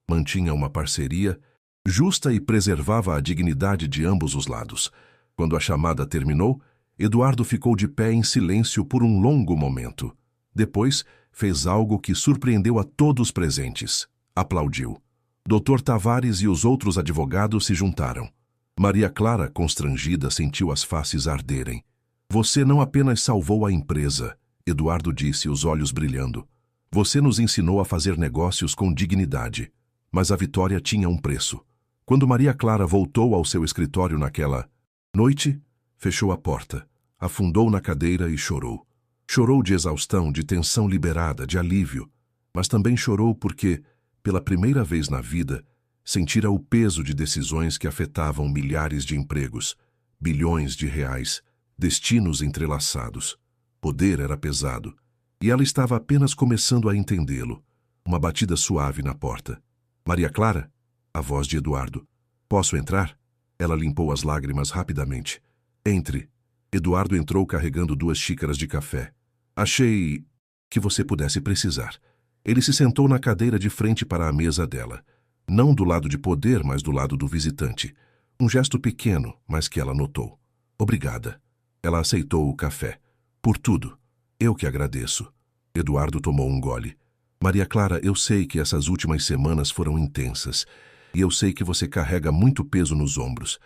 mantinha uma parceria justa e preservava a dignidade de ambos os lados. Quando a chamada terminou, Eduardo ficou de pé em silêncio por um longo momento. Depois, fez algo que surpreendeu a todos presentes. Aplaudiu. Dr. Tavares e os outros advogados se juntaram. Maria Clara, constrangida, sentiu as faces arderem. Você não apenas salvou a empresa, Eduardo disse, os olhos brilhando. Você nos ensinou a fazer negócios com dignidade. Mas a vitória tinha um preço. Quando Maria Clara voltou ao seu escritório naquela noite, fechou a porta, afundou na cadeira e chorou. Chorou de exaustão, de tensão liberada, de alívio, mas também chorou porque, pela primeira vez na vida, sentira o peso de decisões que afetavam milhares de empregos, bilhões de reais, destinos entrelaçados. Poder era pesado, e ela estava apenas começando a entendê-lo. Uma batida suave na porta. Maria Clara? A voz de Eduardo. Posso entrar? Ela limpou as lágrimas rapidamente. Entre. Eduardo entrou carregando 2 xícaras de café. Achei que você pudesse precisar. Ele se sentou na cadeira de frente para a mesa dela. Não do lado de poder, mas do lado do visitante. Um gesto pequeno, mas que ela notou. Obrigada. Ela aceitou o café. Por tudo. Eu que agradeço. Eduardo tomou um gole. Maria Clara, eu sei que essas últimas semanas foram intensas. E eu sei que você carrega muito peso nos ombros.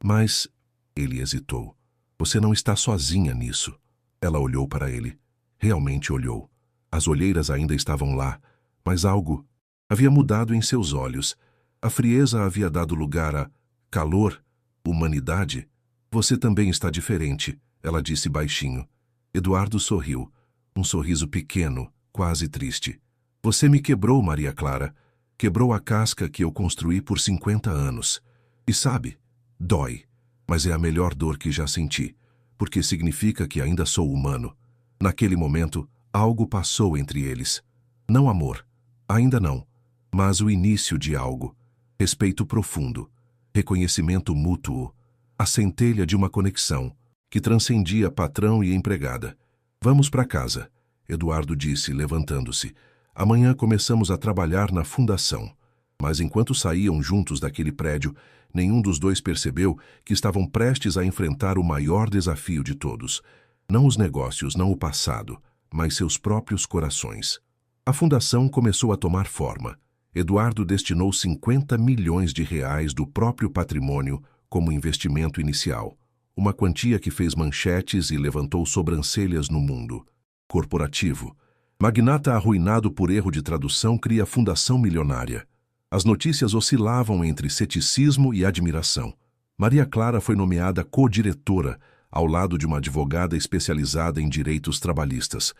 Mas... Ele hesitou. Você não está sozinha nisso. Ela olhou para ele. Realmente olhou. As olheiras ainda estavam lá, mas algo havia mudado em seus olhos. A frieza havia dado lugar a calor, humanidade. Você também está diferente, ela disse baixinho. Eduardo sorriu. Um sorriso pequeno, quase triste. Você me quebrou, Maria Clara. Quebrou a casca que eu construí por 50 anos. E sabe, dói. Mas é a melhor dor que já senti, porque significa que ainda sou humano. Naquele momento, algo passou entre eles. Não amor, ainda não, mas o início de algo. Respeito profundo, reconhecimento mútuo, a centelha de uma conexão que transcendia patrão e empregada. Vamos para casa, Eduardo disse, levantando-se. Amanhã começamos a trabalhar na fundação. Mas enquanto saíam juntos daquele prédio, nenhum dos dois percebeu que estavam prestes a enfrentar o maior desafio de todos. Não os negócios, não o passado, mas seus próprios corações. A fundação começou a tomar forma. Eduardo destinou 50 milhões de reais do próprio patrimônio como investimento inicial, uma quantia que fez manchetes e levantou sobrancelhas no mundo corporativo. Magnata arruinado por erro de tradução cria fundação milionária. As notícias oscilavam entre ceticismo e admiração. Maria Clara foi nomeada co-diretora, ao lado de uma advogada especializada em direitos trabalhistas.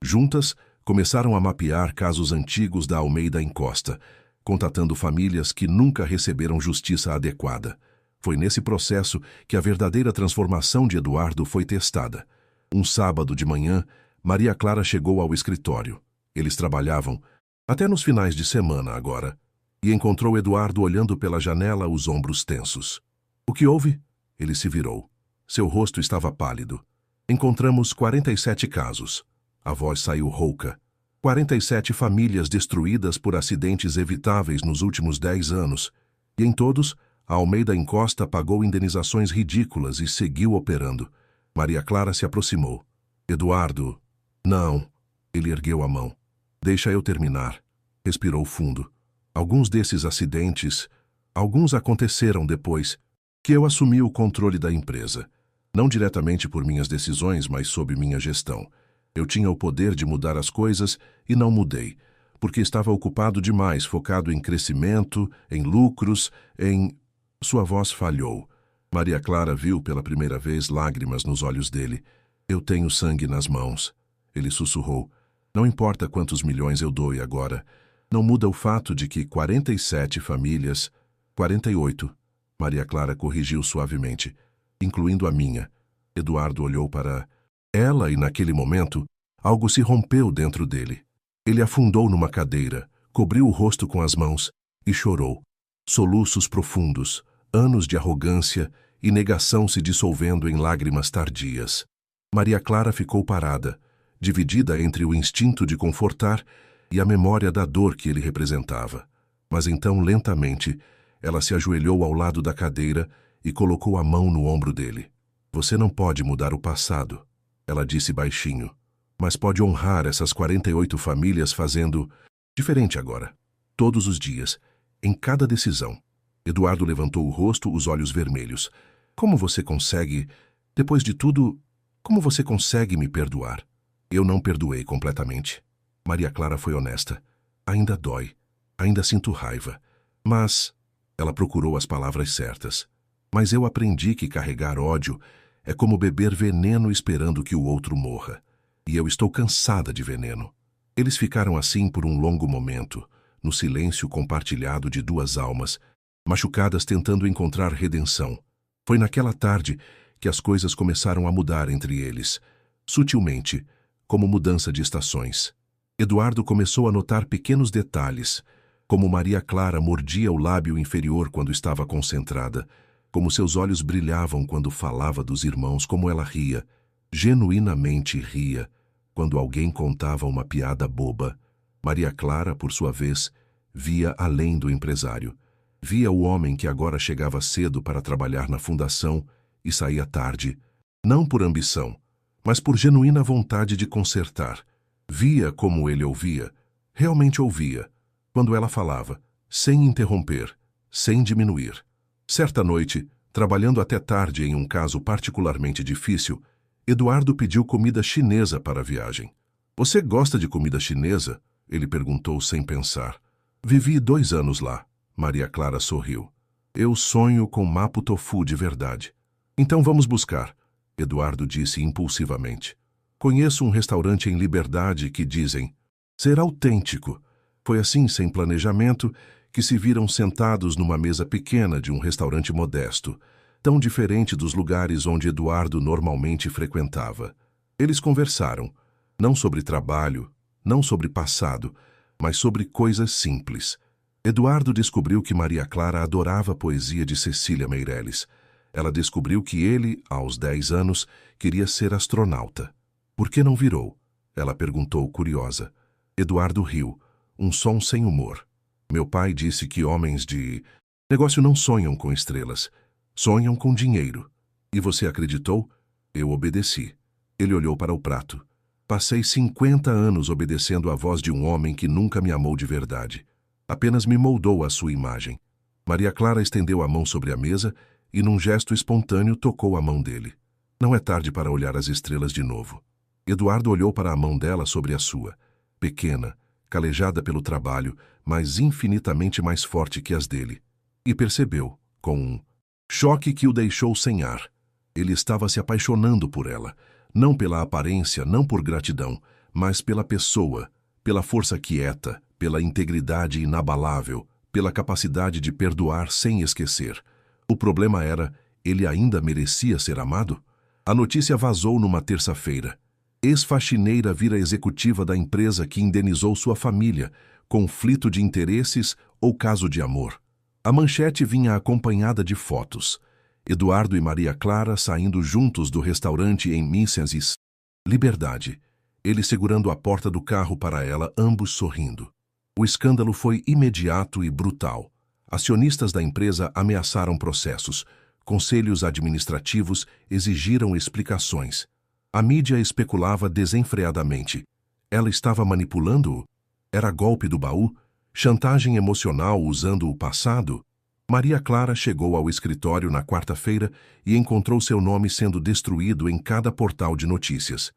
Juntas, começaram a mapear casos antigos da Almeida Encosta, contatando famílias que nunca receberam justiça adequada. Foi nesse processo que a verdadeira transformação de Eduardo foi testada. Um sábado de manhã, Maria Clara chegou ao escritório. Eles trabalhavam, até nos finais de semana agora, e encontrou Eduardo olhando pela janela, os ombros tensos. O que houve? Ele se virou. Seu rosto estava pálido. Encontramos 47 casos. A voz saiu rouca. 47 famílias destruídas por acidentes evitáveis nos últimos 10 anos. E em todos, a Almeida Encosta pagou indenizações ridículas e seguiu operando. Maria Clara se aproximou. Eduardo... Não. Ele ergueu a mão. Deixa eu terminar. Respirou fundo. Alguns desses acidentes... Alguns aconteceram depois que eu assumi o controle da empresa. Não diretamente por minhas decisões, mas sob minha gestão. Eu tinha o poder de mudar as coisas e não mudei, porque estava ocupado demais, focado em crescimento, em lucros, em... Sua voz falhou. Maria Clara viu pela primeira vez lágrimas nos olhos dele. Eu tenho sangue nas mãos. Ele sussurrou. Não importa quantos milhões eu doe agora. Não muda o fato de que 47 famílias... 48, Maria Clara corrigiu suavemente, incluindo a minha. Eduardo olhou para ela e, naquele momento, algo se rompeu dentro dele. Ele afundou numa cadeira, cobriu o rosto com as mãos e chorou. Soluços profundos, anos de arrogância e negação se dissolvendo em lágrimas tardias. Maria Clara ficou parada, dividida entre o instinto de confortar e a memória da dor que ele representava. Mas então, lentamente, ela se ajoelhou ao lado da cadeira e colocou a mão no ombro dele. Você não pode mudar o passado, ela disse baixinho, mas pode honrar essas 48 famílias fazendo diferente agora, todos os dias, em cada decisão. Eduardo levantou o rosto, os olhos vermelhos. Como você consegue, depois de tudo, como você consegue me perdoar? Eu não perdoei completamente. Maria Clara foi honesta. Ainda dói, ainda sinto raiva, mas... Ela procurou as palavras certas. Mas eu aprendi que carregar ódio é como beber veneno esperando que o outro morra. E eu estou cansada de veneno. Eles ficaram assim por um longo momento, no silêncio compartilhado de duas almas, machucadas tentando encontrar redenção. Foi naquela tarde que as coisas começaram a mudar entre eles, sutilmente, como mudança de estações. Eduardo começou a notar pequenos detalhes, como Maria Clara mordia o lábio inferior quando estava concentrada, como seus olhos brilhavam quando falava dos irmãos, como ela ria, genuinamente ria, quando alguém contava uma piada boba. Maria Clara, por sua vez, via além do empresário. Via o homem que agora chegava cedo para trabalhar na fundação e saía tarde, não por ambição, mas por genuína vontade de consertar. Via como ele ouvia, realmente ouvia, quando ela falava, sem interromper, sem diminuir. Certa noite, trabalhando até tarde em um caso particularmente difícil, Eduardo pediu comida chinesa para a viagem. Você gosta de comida chinesa? Ele perguntou sem pensar. Vivi 2 anos lá. Maria Clara sorriu. Eu sonho com mapo tofu de verdade. Então vamos buscar, Eduardo disse impulsivamente. Conheço um restaurante em Liberdade que dizem ser autêntico. Foi assim, sem planejamento, que se viram sentados numa mesa pequena de um restaurante modesto, tão diferente dos lugares onde Eduardo normalmente frequentava. Eles conversaram, não sobre trabalho, não sobre passado, mas sobre coisas simples. Eduardo descobriu que Maria Clara adorava a poesia de Cecília Meirelles. Ela descobriu que ele, aos 10 anos, queria ser astronauta. Por que não virou? Ela perguntou, curiosa. Eduardo riu. Um som sem humor. Meu pai disse que homens de negócio não sonham com estrelas, sonham com dinheiro. E você acreditou? Eu obedeci. Ele olhou para o prato. Passei 50 anos obedecendo à voz de um homem que nunca me amou de verdade. Apenas me moldou à sua imagem. Maria Clara estendeu a mão sobre a mesa e, num gesto espontâneo, tocou a mão dele. Não é tarde para olhar as estrelas de novo. Eduardo olhou para a mão dela sobre a sua, pequena, calejada pelo trabalho, mas infinitamente mais forte que as dele, e percebeu, com um choque que o deixou sem ar. Ele estava se apaixonando por ela, não pela aparência, não por gratidão, mas pela pessoa, pela força quieta, pela integridade inabalável, pela capacidade de perdoar sem esquecer. O problema era, ele ainda merecia ser amado? A notícia vazou numa terça-feira. Ex-faxineira vira executiva da empresa que indenizou sua família, conflito de interesses ou caso de amor. A manchete vinha acompanhada de fotos. Eduardo e Maria Clara saindo juntos do restaurante em Mrs. Liberdade. Ele segurando a porta do carro para ela, ambos sorrindo. O escândalo foi imediato e brutal. Acionistas da empresa ameaçaram processos. Conselhos administrativos exigiram explicações. A mídia especulava desenfreadamente. Ela estava manipulando-o? Era golpe do baú? Chantagem emocional usando o passado? Maria Clara chegou ao escritório na quarta-feira e encontrou seu nome sendo destruído em cada portal de notícias.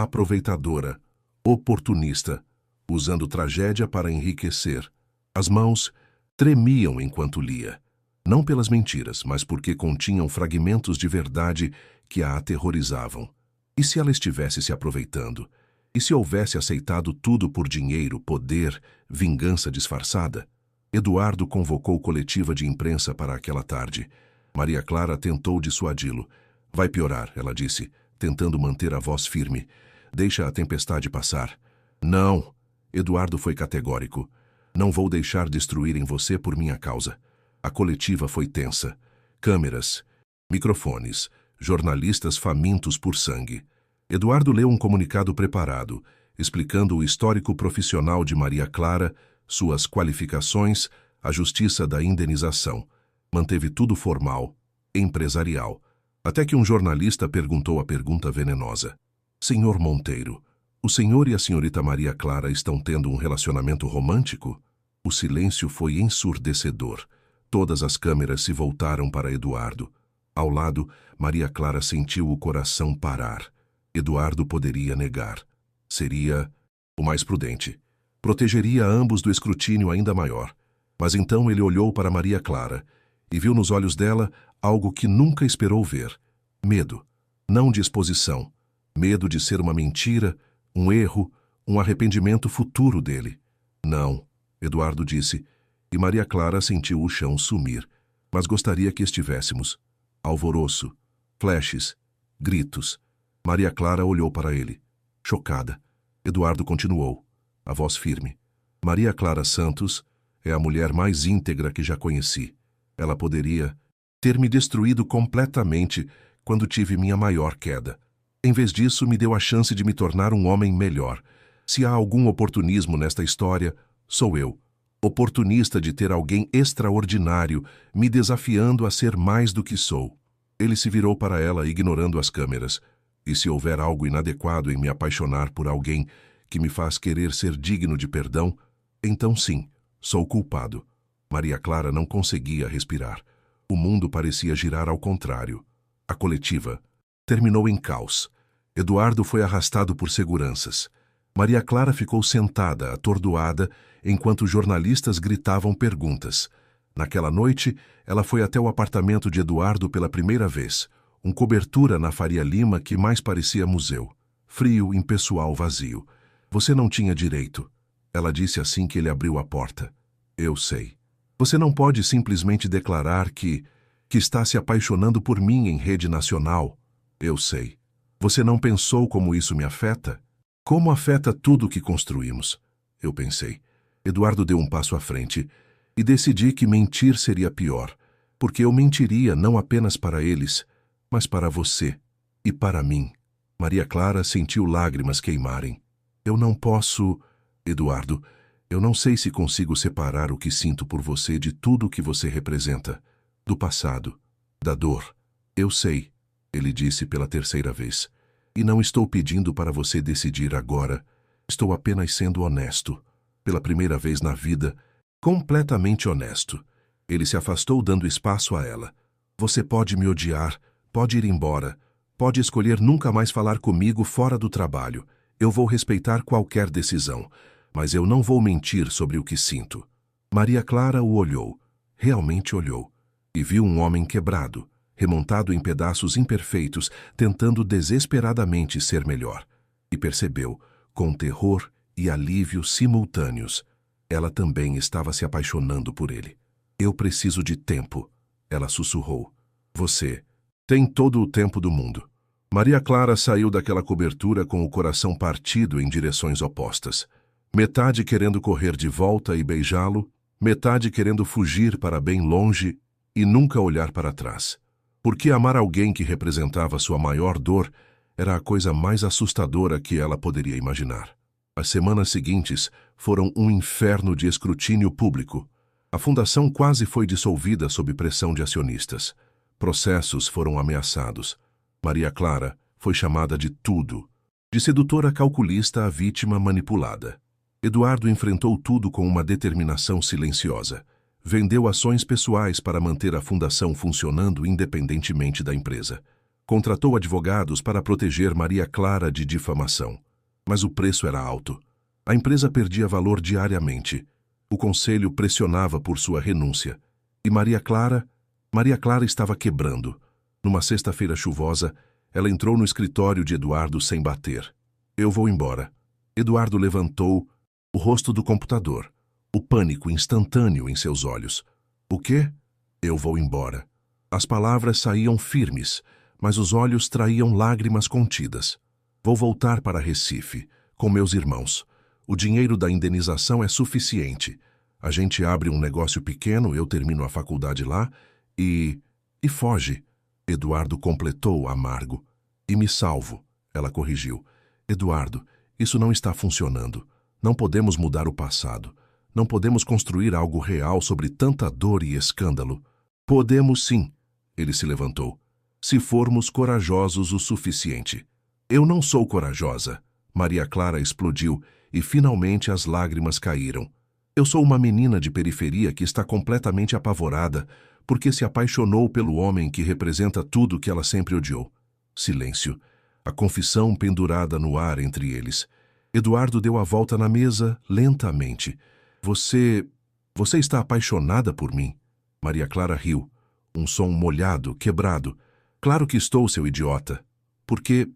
aproveitadora, oportunista, usando tragédia para enriquecer. As mãos tremiam enquanto lia, não pelas mentiras, mas porque continham fragmentos de verdade que a aterrorizavam. E se ela estivesse se aproveitando? E se houvesse aceitado tudo por dinheiro, poder, vingança disfarçada? Eduardo convocou coletiva de imprensa para aquela tarde. Maria Clara tentou dissuadi-lo. Vai piorar, ela disse, tentando manter a voz firme. Deixa a tempestade passar. Não, Eduardo foi categórico. Não vou deixar destruírem você por minha causa. A coletiva foi tensa. Câmeras, microfones, jornalistas famintos por sangue. Eduardo leu um comunicado preparado, explicando o histórico profissional de Maria Clara, suas qualificações, a justiça da indenização. Manteve tudo formal, empresarial. Até que um jornalista perguntou a pergunta venenosa. Senhor Monteiro, o senhor e a senhorita Maria Clara estão tendo um relacionamento romântico? O silêncio foi ensurdecedor. Todas as câmeras se voltaram para Eduardo. Ao lado, Maria Clara sentiu o coração parar. Eduardo poderia negar. Seria o mais prudente. Protegeria ambos do escrutínio ainda maior. Mas então ele olhou para Maria Clara e viu nos olhos dela algo que nunca esperou ver. Medo. Não de exposição. Medo de ser uma mentira, um erro, um arrependimento futuro dele. Não, Eduardo disse, e Maria Clara sentiu o chão sumir. Mas gostaria que estivéssemos. Alvoroço, flashes, gritos. Maria Clara olhou para ele, chocada. Eduardo continuou, a voz firme. Maria Clara Santos é a mulher mais íntegra que já conheci. Ela poderia ter me destruído completamente quando tive minha maior queda. Em vez disso, me deu a chance de me tornar um homem melhor. Se há algum oportunismo nesta história, sou eu. Oportunista de ter alguém extraordinário me desafiando a ser mais do que sou. Ele se virou para ela, ignorando as câmeras. E se houver algo inadequado em me apaixonar por alguém que me faz querer ser digno de perdão, então sim, sou culpado. Maria Clara não conseguia respirar. O mundo parecia girar ao contrário. A coletiva terminou em caos. Eduardo foi arrastado por seguranças. Maria Clara ficou sentada, atordoada, enquanto jornalistas gritavam perguntas. Naquela noite, ela foi até o apartamento de Eduardo pela primeira vez. Cobertura na Faria Lima que mais parecia museu. Frio, impessoal, vazio. Você não tinha direito. Ela disse assim que ele abriu a porta. Eu sei. Você não pode simplesmente declarar que está se apaixonando por mim em rede nacional. Eu sei. Você não pensou como isso me afeta? Como afeta tudo o que construímos? Eu pensei. Eduardo deu um passo à frente e decidi que mentir seria pior, porque eu mentiria não apenas para eles, mas para você e para mim. Maria Clara sentiu lágrimas queimarem. Eu não posso... Eduardo, eu não sei se consigo separar o que sinto por você de tudo o que você representa. Do passado, da dor. Eu sei, ele disse pela terceira vez. E não estou pedindo para você decidir agora. Estou apenas sendo honesto. Pela primeira vez na vida, completamente honesto. Ele se afastou dando espaço a ela. Você pode me odiar, pode ir embora, pode escolher nunca mais falar comigo fora do trabalho. Eu vou respeitar qualquer decisão, mas eu não vou mentir sobre o que sinto. Maria Clara o olhou, realmente olhou, e viu um homem quebrado, remontado em pedaços imperfeitos, tentando desesperadamente ser melhor. E percebeu, com terror e alívio simultâneos, ela também estava se apaixonando por ele. Eu preciso de tempo, ela sussurrou. Você tem todo o tempo do mundo. Maria Clara saiu daquela cobertura com o coração partido em direções opostas. Metade querendo correr de volta e beijá-lo, metade querendo fugir para bem longe e nunca olhar para trás. Porque amar alguém que representava sua maior dor era a coisa mais assustadora que ela poderia imaginar. As semanas seguintes foram um inferno de escrutínio público. A fundação quase foi dissolvida sob pressão de acionistas. Processos foram ameaçados. Maria Clara foi chamada de tudo. De sedutora calculista a vítima manipulada. Eduardo enfrentou tudo com uma determinação silenciosa. Vendeu ações pessoais para manter a fundação funcionando independentemente da empresa. Contratou advogados para proteger Maria Clara de difamação. Mas o preço era alto. A empresa perdia valor diariamente. O conselho pressionava por sua renúncia. E Maria Clara estava quebrando. Numa sexta-feira chuvosa, ela entrou no escritório de Eduardo sem bater. Eu vou embora. Eduardo levantou o rosto do computador. O pânico instantâneo em seus olhos. O quê? Eu vou embora. As palavras saíam firmes, mas os olhos traíam lágrimas contidas. Vou voltar para Recife, com meus irmãos. O dinheiro da indenização é suficiente. A gente abre um negócio pequeno, eu termino a faculdade lá e foge. Eduardo completou amargo. E me salvo, ela corrigiu. Eduardo, isso não está funcionando. Não podemos mudar o passado. Não podemos construir algo real sobre tanta dor e escândalo. Podemos sim, ele se levantou. Se formos corajosos o suficiente. Eu não sou corajosa. Maria Clara explodiu e finalmente as lágrimas caíram. Eu sou uma menina de periferia que está completamente apavorada porque se apaixonou pelo homem que representa tudo que ela sempre odiou. Silêncio. A confissão pendurada no ar entre eles. Eduardo deu a volta na mesa lentamente. Você está apaixonada por mim? Maria Clara riu. Um som molhado, quebrado. Claro que estou, seu idiota. Por que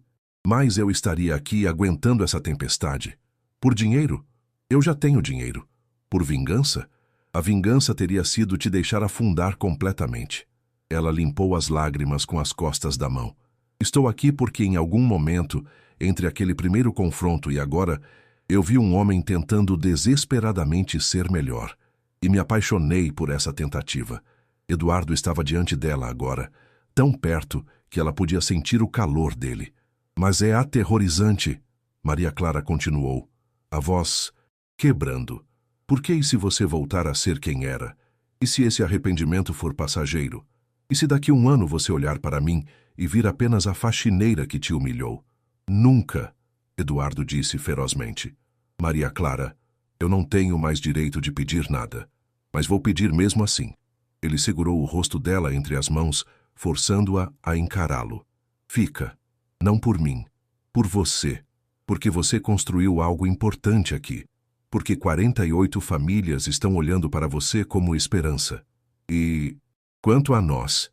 mais eu estaria aqui aguentando essa tempestade? Por dinheiro? Eu já tenho dinheiro. Por vingança? A vingança teria sido te deixar afundar completamente. Ela limpou as lágrimas com as costas da mão. Estou aqui porque em algum momento, entre aquele primeiro confronto e agora, eu vi um homem tentando desesperadamente ser melhor. E me apaixonei por essa tentativa. Eduardo estava diante dela agora, tão perto que ela podia sentir o calor dele. Mas é aterrorizante, Maria Clara continuou, a voz quebrando. Por que e se você voltar a ser quem era? E se esse arrependimento for passageiro? E se daqui um ano você olhar para mim e vir apenas a faxineira que te humilhou? Nunca, Eduardo disse ferozmente. Maria Clara, eu não tenho mais direito de pedir nada, mas vou pedir mesmo assim. Ele segurou o rosto dela entre as mãos, forçando-a a encará-lo. Fica, não por mim, por você, porque você construiu algo importante aqui, porque 48 famílias estão olhando para você como esperança. E, quanto a nós,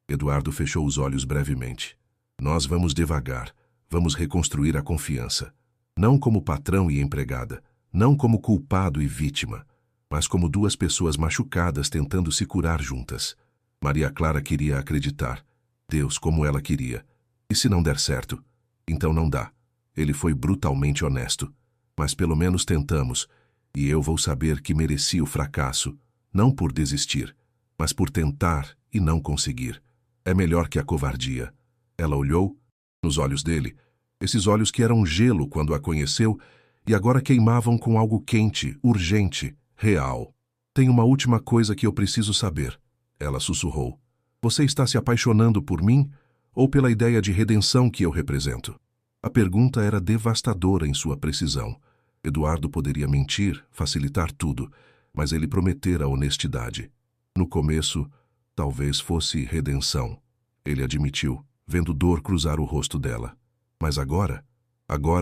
Eduardo fechou os olhos brevemente. Nós vamos devagar, vamos reconstruir a confiança. Não como patrão e empregada, não como culpado e vítima, mas como duas pessoas machucadas tentando se curar juntas. Maria Clara queria acreditar. Deus, como ela queria. E se não der certo? Então não dá. Ele foi brutalmente honesto. Mas pelo menos tentamos, e eu vou saber que mereci o fracasso, não por desistir, mas por tentar e não conseguir. É melhor que a covardia. Ela olhou nos olhos dele, esses olhos que eram gelo quando a conheceu e agora queimavam com algo quente, urgente, real. Tem uma última coisa que eu preciso saber, ela sussurrou. Você está se apaixonando por mim ou pela ideia de redenção que eu represento? A pergunta era devastadora em sua precisão. Eduardo poderia mentir, facilitar tudo, mas ele prometera honestidade. No começo, talvez fosse redenção. Ele admitiu, vendo dor cruzar o rosto dela. Mas agora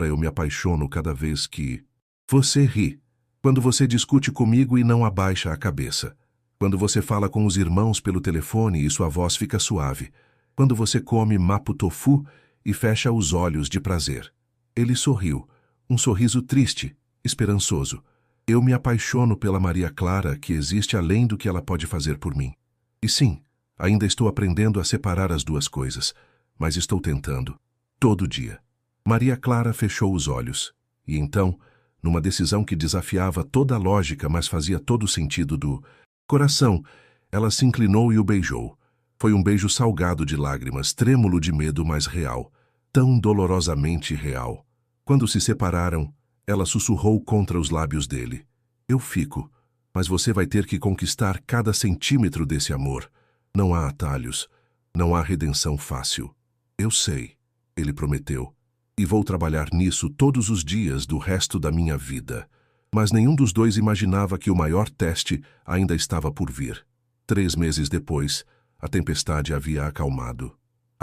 eu me apaixono cada vez que... Você ri. Quando você discute comigo e não abaixa a cabeça. Quando você fala com os irmãos pelo telefone e sua voz fica suave. Quando você come mapo tofu e fecha os olhos de prazer. Ele sorriu, um sorriso triste, esperançoso. Eu me apaixono pela Maria Clara que existe além do que ela pode fazer por mim. E sim, ainda estou aprendendo a separar as duas coisas, mas estou tentando, todo dia. Maria Clara fechou os olhos, e então, numa decisão que desafiava toda a lógica, mas fazia todo o sentido do coração, ela se inclinou e o beijou. Foi um beijo salgado de lágrimas, trêmulo de medo, mas real, tão dolorosamente real. Quando se separaram, ela sussurrou contra os lábios dele. Eu fico, mas você vai ter que conquistar cada centímetro desse amor. Não há atalhos, não há redenção fácil. Eu sei, ele prometeu, e vou trabalhar nisso todos os dias do resto da minha vida. Mas nenhum dos dois imaginava que o maior teste ainda estava por vir. 3 meses depois, a tempestade havia acalmado.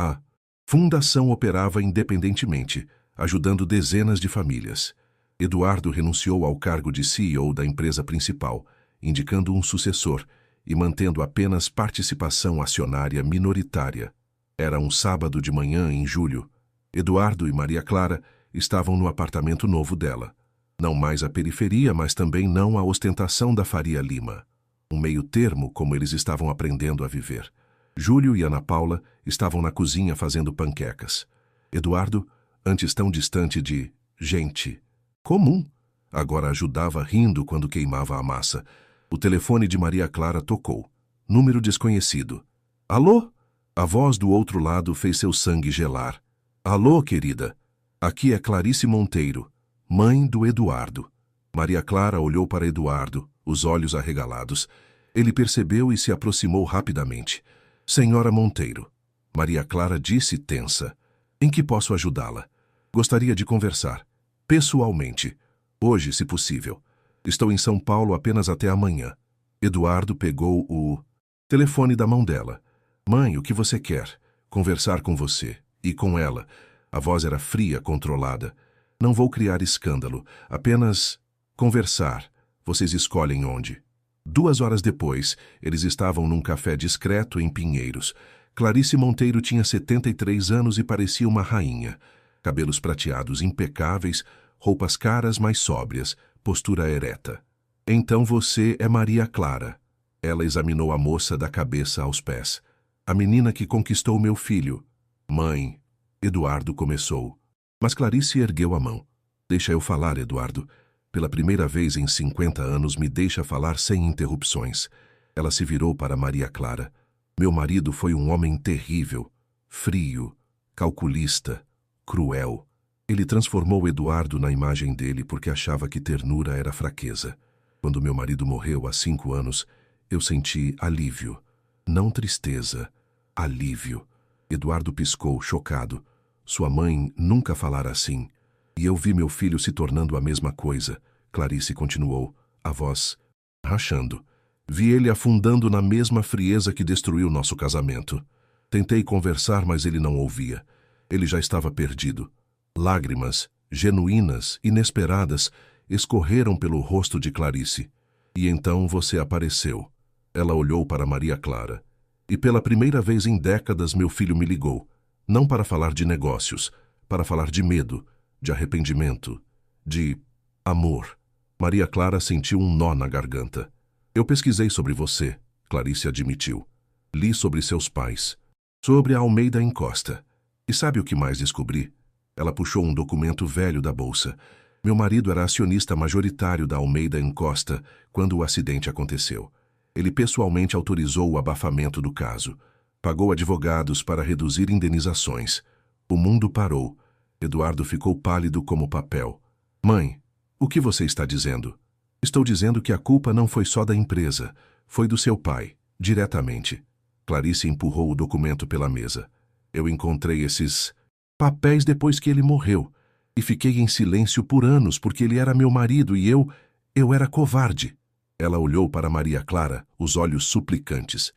A fundação operava independentemente, ajudando dezenas de famílias. Eduardo renunciou ao cargo de CEO da empresa principal, indicando um sucessor e mantendo apenas participação acionária minoritária. Era um sábado de manhã em julho. Eduardo e Maria Clara estavam no apartamento novo dela. Não mais a periferia, mas também não a ostentação da Faria Lima. Um meio-termo como eles estavam aprendendo a viver. Júlio e Ana Paula estavam na cozinha fazendo panquecas. Eduardo, antes tão distante de gente comum, agora ajudava rindo quando queimava a massa. O telefone de Maria Clara tocou. Número desconhecido. Alô? A voz do outro lado fez seu sangue gelar. Alô, querida. Aqui é Clarice Monteiro, mãe do Eduardo. Maria Clara olhou para Eduardo, os olhos arregalados. Ele percebeu e se aproximou rapidamente. Senhora Monteiro. Maria Clara disse tensa. Em que posso ajudá-la? Gostaria de conversar. Pessoalmente. Hoje, se possível. Estou em São Paulo apenas até amanhã. Eduardo pegou o telefone da mão dela. Mãe, o que você quer? Conversar com você. E com ela. A voz era fria, controlada. Não vou criar escândalo. Apenas conversar. Vocês escolhem onde. 2 horas depois, eles estavam num café discreto em Pinheiros. Clarice Monteiro tinha 73 anos e parecia uma rainha. Cabelos prateados impecáveis, roupas caras mas sóbrias, postura ereta. Então você é Maria Clara. Ela examinou a moça da cabeça aos pés. A menina que conquistou meu filho. Mãe, Eduardo começou. Mas Clarice ergueu a mão. Deixa eu falar, Eduardo. Pela primeira vez em 50 anos me deixa falar sem interrupções. Ela se virou para Maria Clara. Meu marido foi um homem terrível, frio, calculista, cruel. Ele transformou Eduardo na imagem dele porque achava que ternura era fraqueza. Quando meu marido morreu há 5 anos, eu senti alívio. Não tristeza, alívio. Eduardo piscou, chocado. Sua mãe nunca falara assim. E eu vi meu filho se tornando a mesma coisa. Clarice continuou, a voz rachando. Vi ele afundando na mesma frieza que destruiu nosso casamento. Tentei conversar, mas ele não ouvia. Ele já estava perdido. Lágrimas, genuínas, inesperadas, escorreram pelo rosto de Clarice. E então você apareceu. Ela olhou para Maria Clara. E pela primeira vez em décadas meu filho me ligou. Não para falar de negócios, para falar de medo, de arrependimento, de amor. Maria Clara sentiu um nó na garganta. Eu pesquisei sobre você, Clarice admitiu. Li sobre seus pais, sobre a Almeida Encosta. E sabe o que mais descobri? Ela puxou um documento velho da bolsa. Meu marido era acionista majoritário da Almeida Encosta quando o acidente aconteceu. Ele pessoalmente autorizou o abafamento do caso. Pagou advogados para reduzir indenizações. O mundo parou. Eduardo ficou pálido como papel. Mãe, o que você está dizendo? Estou dizendo que a culpa não foi só da empresa, foi do seu pai, diretamente. Clarice empurrou o documento pela mesa. Eu encontrei esses papéis depois que ele morreu, e fiquei em silêncio por anos porque ele era meu marido e eu era covarde. Ela olhou para Maria Clara, os olhos suplicantes.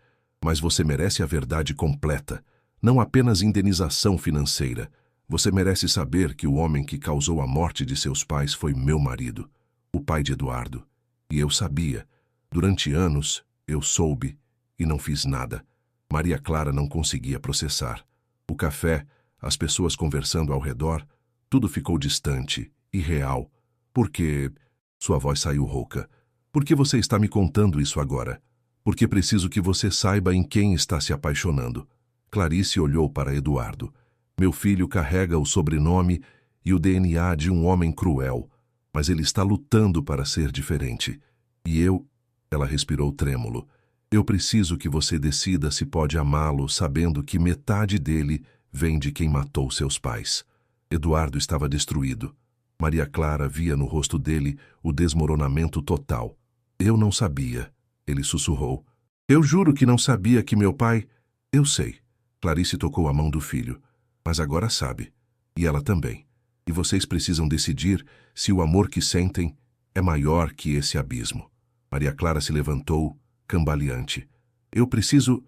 Mas você merece a verdade completa, não apenas indenização financeira. Você merece saber que o homem que causou a morte de seus pais foi meu marido. O pai de Eduardo. E eu sabia. Durante anos, eu soube e não fiz nada. Maria Clara não conseguia processar. O café, as pessoas conversando ao redor, tudo ficou distante, irreal. Por que... Sua voz saiu rouca. Por que você está me contando isso agora? Porque preciso que você saiba em quem está se apaixonando. Clarice olhou para Eduardo. Meu filho carrega o sobrenome e o DNA de um homem cruel. Mas ele está lutando para ser diferente. E eu... Ela respirou trêmulo. Eu preciso que você decida se pode amá-lo, sabendo que metade dele vem de quem matou seus pais. Eduardo estava destruído. Maria Clara via no rosto dele o desmoronamento total. Eu não sabia, ele sussurrou. Eu juro que não sabia que meu pai... Eu sei. Clarice tocou a mão do filho. Mas agora sabe. E ela também. E vocês precisam decidir se o amor que sentem é maior que esse abismo. Maria Clara se levantou, cambaleante. Eu preciso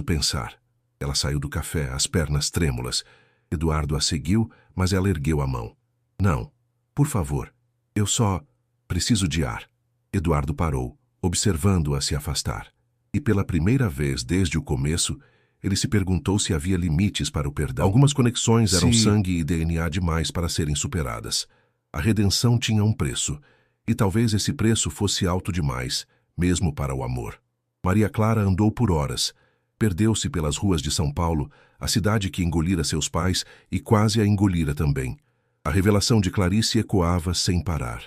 pensar. Ela saiu do café, as pernas trêmulas. Eduardo a seguiu, mas ela ergueu a mão. Não, por favor, eu só preciso de ar. Eduardo parou, observando-a se afastar. E pela primeira vez desde o começo, ele se perguntou se havia limites para o perdão. Algumas conexões eram sangue e DNA demais para serem superadas. A redenção tinha um preço, e talvez esse preço fosse alto demais, mesmo para o amor. Maria Clara andou por horas. Perdeu-se pelas ruas de São Paulo, a cidade que engolira seus pais e quase a engolira também. A revelação de Clarice ecoava sem parar.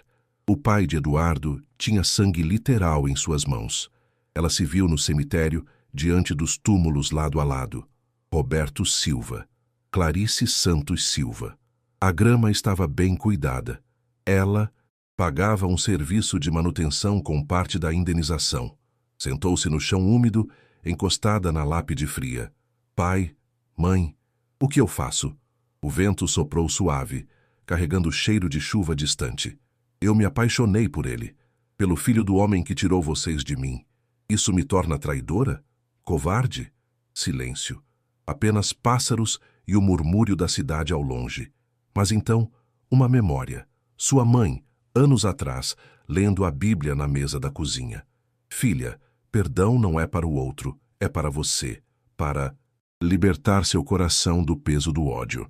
O pai de Eduardo tinha sangue literal em suas mãos. Ela se viu no cemitério, diante dos túmulos lado a lado. Roberto Silva. Clarice Santos Silva. A grama estava bem cuidada. Ela pagava um serviço de manutenção com parte da indenização. Sentou-se no chão úmido, encostada na lápide fria. Pai, mãe, o que eu faço? O vento soprou suave, carregando o cheiro de chuva distante. Eu me apaixonei por ele, pelo filho do homem que tirou vocês de mim. Isso me torna traidora? Covarde? Silêncio. Apenas pássaros e o murmúrio da cidade ao longe. Mas então, uma memória. Sua mãe, anos atrás, lendo a Bíblia na mesa da cozinha. Filha, perdão não é para o outro, é para você, para libertar seu coração do peso do ódio.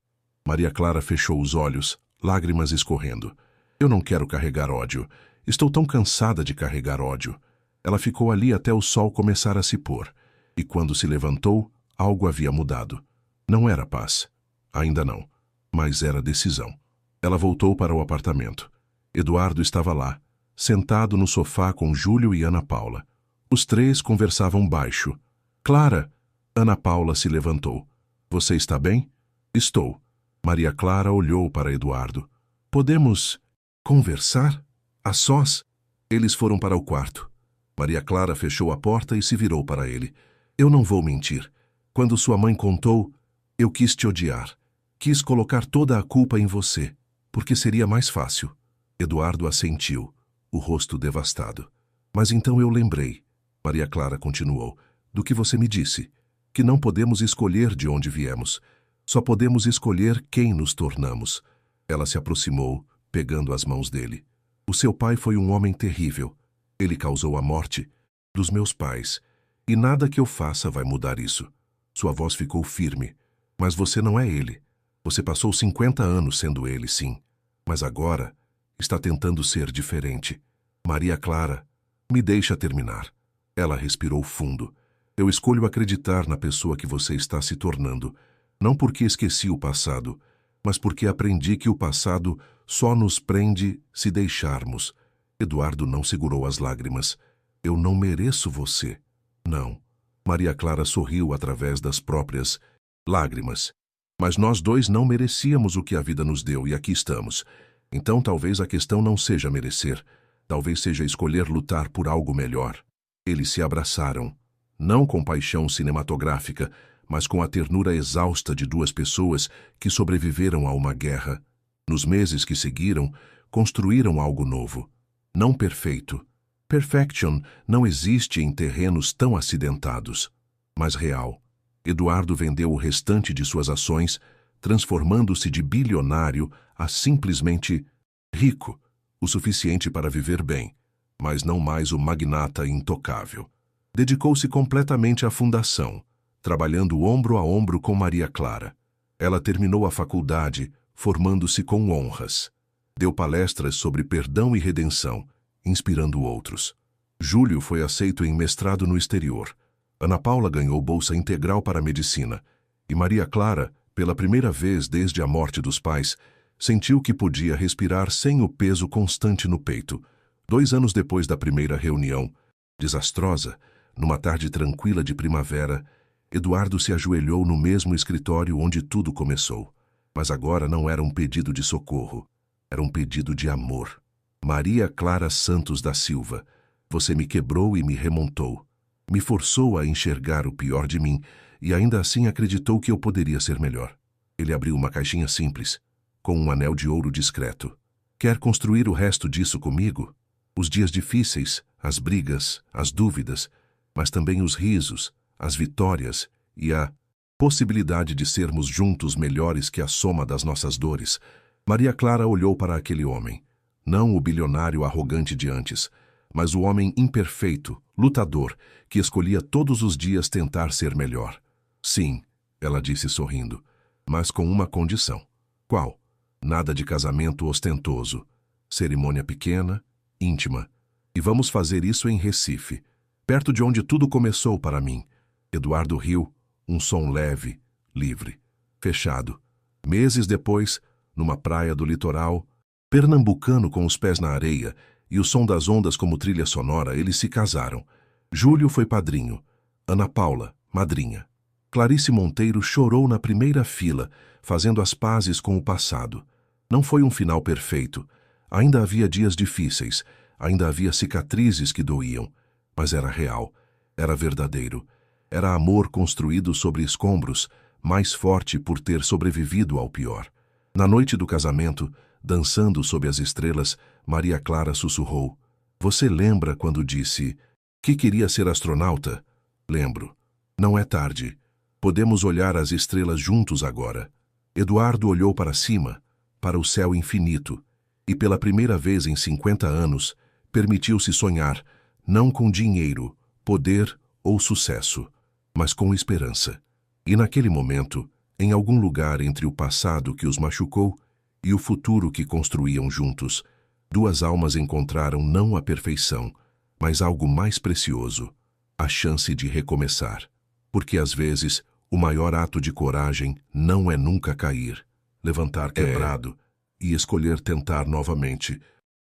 Maria Clara fechou os olhos, lágrimas escorrendo. Eu não quero carregar ódio. Estou tão cansada de carregar ódio. Ela ficou ali até o sol começar a se pôr. E quando se levantou, algo havia mudado. Não era paz. Ainda não. Mas era decisão. Ela voltou para o apartamento. Eduardo estava lá, sentado no sofá com Júlio e Ana Paula. Os três conversavam baixo. Clara! Ana Paula se levantou. Você está bem? Estou. Maria Clara olhou para Eduardo. Podemos conversar? A sós? Eles foram para o quarto. Maria Clara fechou a porta e se virou para ele. Eu não vou mentir. Quando sua mãe contou, eu quis te odiar. Quis colocar toda a culpa em você, porque seria mais fácil. Eduardo assentiu, o rosto devastado. Mas então eu lembrei, Maria Clara continuou, do que você me disse, que não podemos escolher de onde viemos. Só podemos escolher quem nos tornamos. Ela se aproximou, pegando as mãos dele. O seu pai foi um homem terrível. Ele causou a morte dos meus pais. E nada que eu faça vai mudar isso. Sua voz ficou firme. Mas você não é ele. Você passou 50 anos sendo ele, sim. Mas agora está tentando ser diferente. Maria Clara, me deixa terminar. Ela respirou fundo. Eu escolho acreditar na pessoa que você está se tornando. Não porque esqueci o passado, mas porque aprendi que o passado só nos prende se deixarmos. Eduardo não segurou as lágrimas. Eu não mereço você. Não. Maria Clara sorriu através das próprias lágrimas. Mas nós dois não merecíamos o que a vida nos deu e aqui estamos. Então talvez a questão não seja merecer. Talvez seja escolher lutar por algo melhor. Eles se abraçaram. Não com paixão cinematográfica, mas com a ternura exausta de duas pessoas que sobreviveram a uma guerra. Nos meses que seguiram, construíram algo novo. Não perfeito. Perfection não existe em terrenos tão acidentados, mas real. Eduardo vendeu o restante de suas ações, transformando-se de bilionário a simplesmente rico, o suficiente para viver bem, mas não mais o magnata intocável. Dedicou-se completamente à fundação, trabalhando ombro a ombro com Maria Clara. Ela terminou a faculdade, formando-se com honras. Deu palestras sobre perdão e redenção, inspirando outros. Júlio foi aceito em mestrado no exterior. Ana Paula ganhou bolsa integral para a medicina. E Maria Clara, pela primeira vez desde a morte dos pais, sentiu que podia respirar sem o peso constante no peito. 2 anos depois da primeira reunião, desastrosa, numa tarde tranquila de primavera, Eduardo se ajoelhou no mesmo escritório onde tudo começou. Mas agora não era um pedido de socorro, era um pedido de amor. Maria Clara Santos da Silva, você me quebrou e me remontou. Me forçou a enxergar o pior de mim e ainda assim acreditou que eu poderia ser melhor. Ele abriu uma caixinha simples, com um anel de ouro discreto. Quer construir o resto disso comigo? Os dias difíceis, as brigas, as dúvidas, mas também os risos, as vitórias e a possibilidade de sermos juntos melhores que a soma das nossas dores, Maria Clara olhou para aquele homem, não o bilionário arrogante de antes, mas o homem imperfeito, lutador, que escolhia todos os dias tentar ser melhor. Sim, ela disse sorrindo, mas com uma condição. Qual? Nada de casamento ostentoso. Cerimônia pequena, íntima. E vamos fazer isso em Recife, perto de onde tudo começou para mim. Eduardo Rio, um som leve, livre, fechado. Meses depois, numa praia do litoral, pernambucano com os pés na areia e o som das ondas como trilha sonora, eles se casaram. Júlio foi padrinho, Ana Paula, madrinha. Clarice Monteiro chorou na primeira fila, fazendo as pazes com o passado. Não foi um final perfeito. Ainda havia dias difíceis, ainda havia cicatrizes que doíam, mas era real, era verdadeiro. Era amor construído sobre escombros, mais forte por ter sobrevivido ao pior. Na noite do casamento, dançando sob as estrelas, Maria Clara sussurrou: "Você lembra quando disse que queria ser astronauta?" "Lembro. Não é tarde. Podemos olhar as estrelas juntos agora." Eduardo olhou para cima, para o céu infinito, e pela primeira vez em 50 anos, permitiu-se sonhar, não com dinheiro, poder ou sucesso, mas com esperança. E naquele momento, em algum lugar entre o passado que os machucou e o futuro que construíam juntos, duas almas encontraram não a perfeição, mas algo mais precioso, a chance de recomeçar. Porque às vezes, o maior ato de coragem não é nunca cair, levantar quebrado e escolher tentar novamente,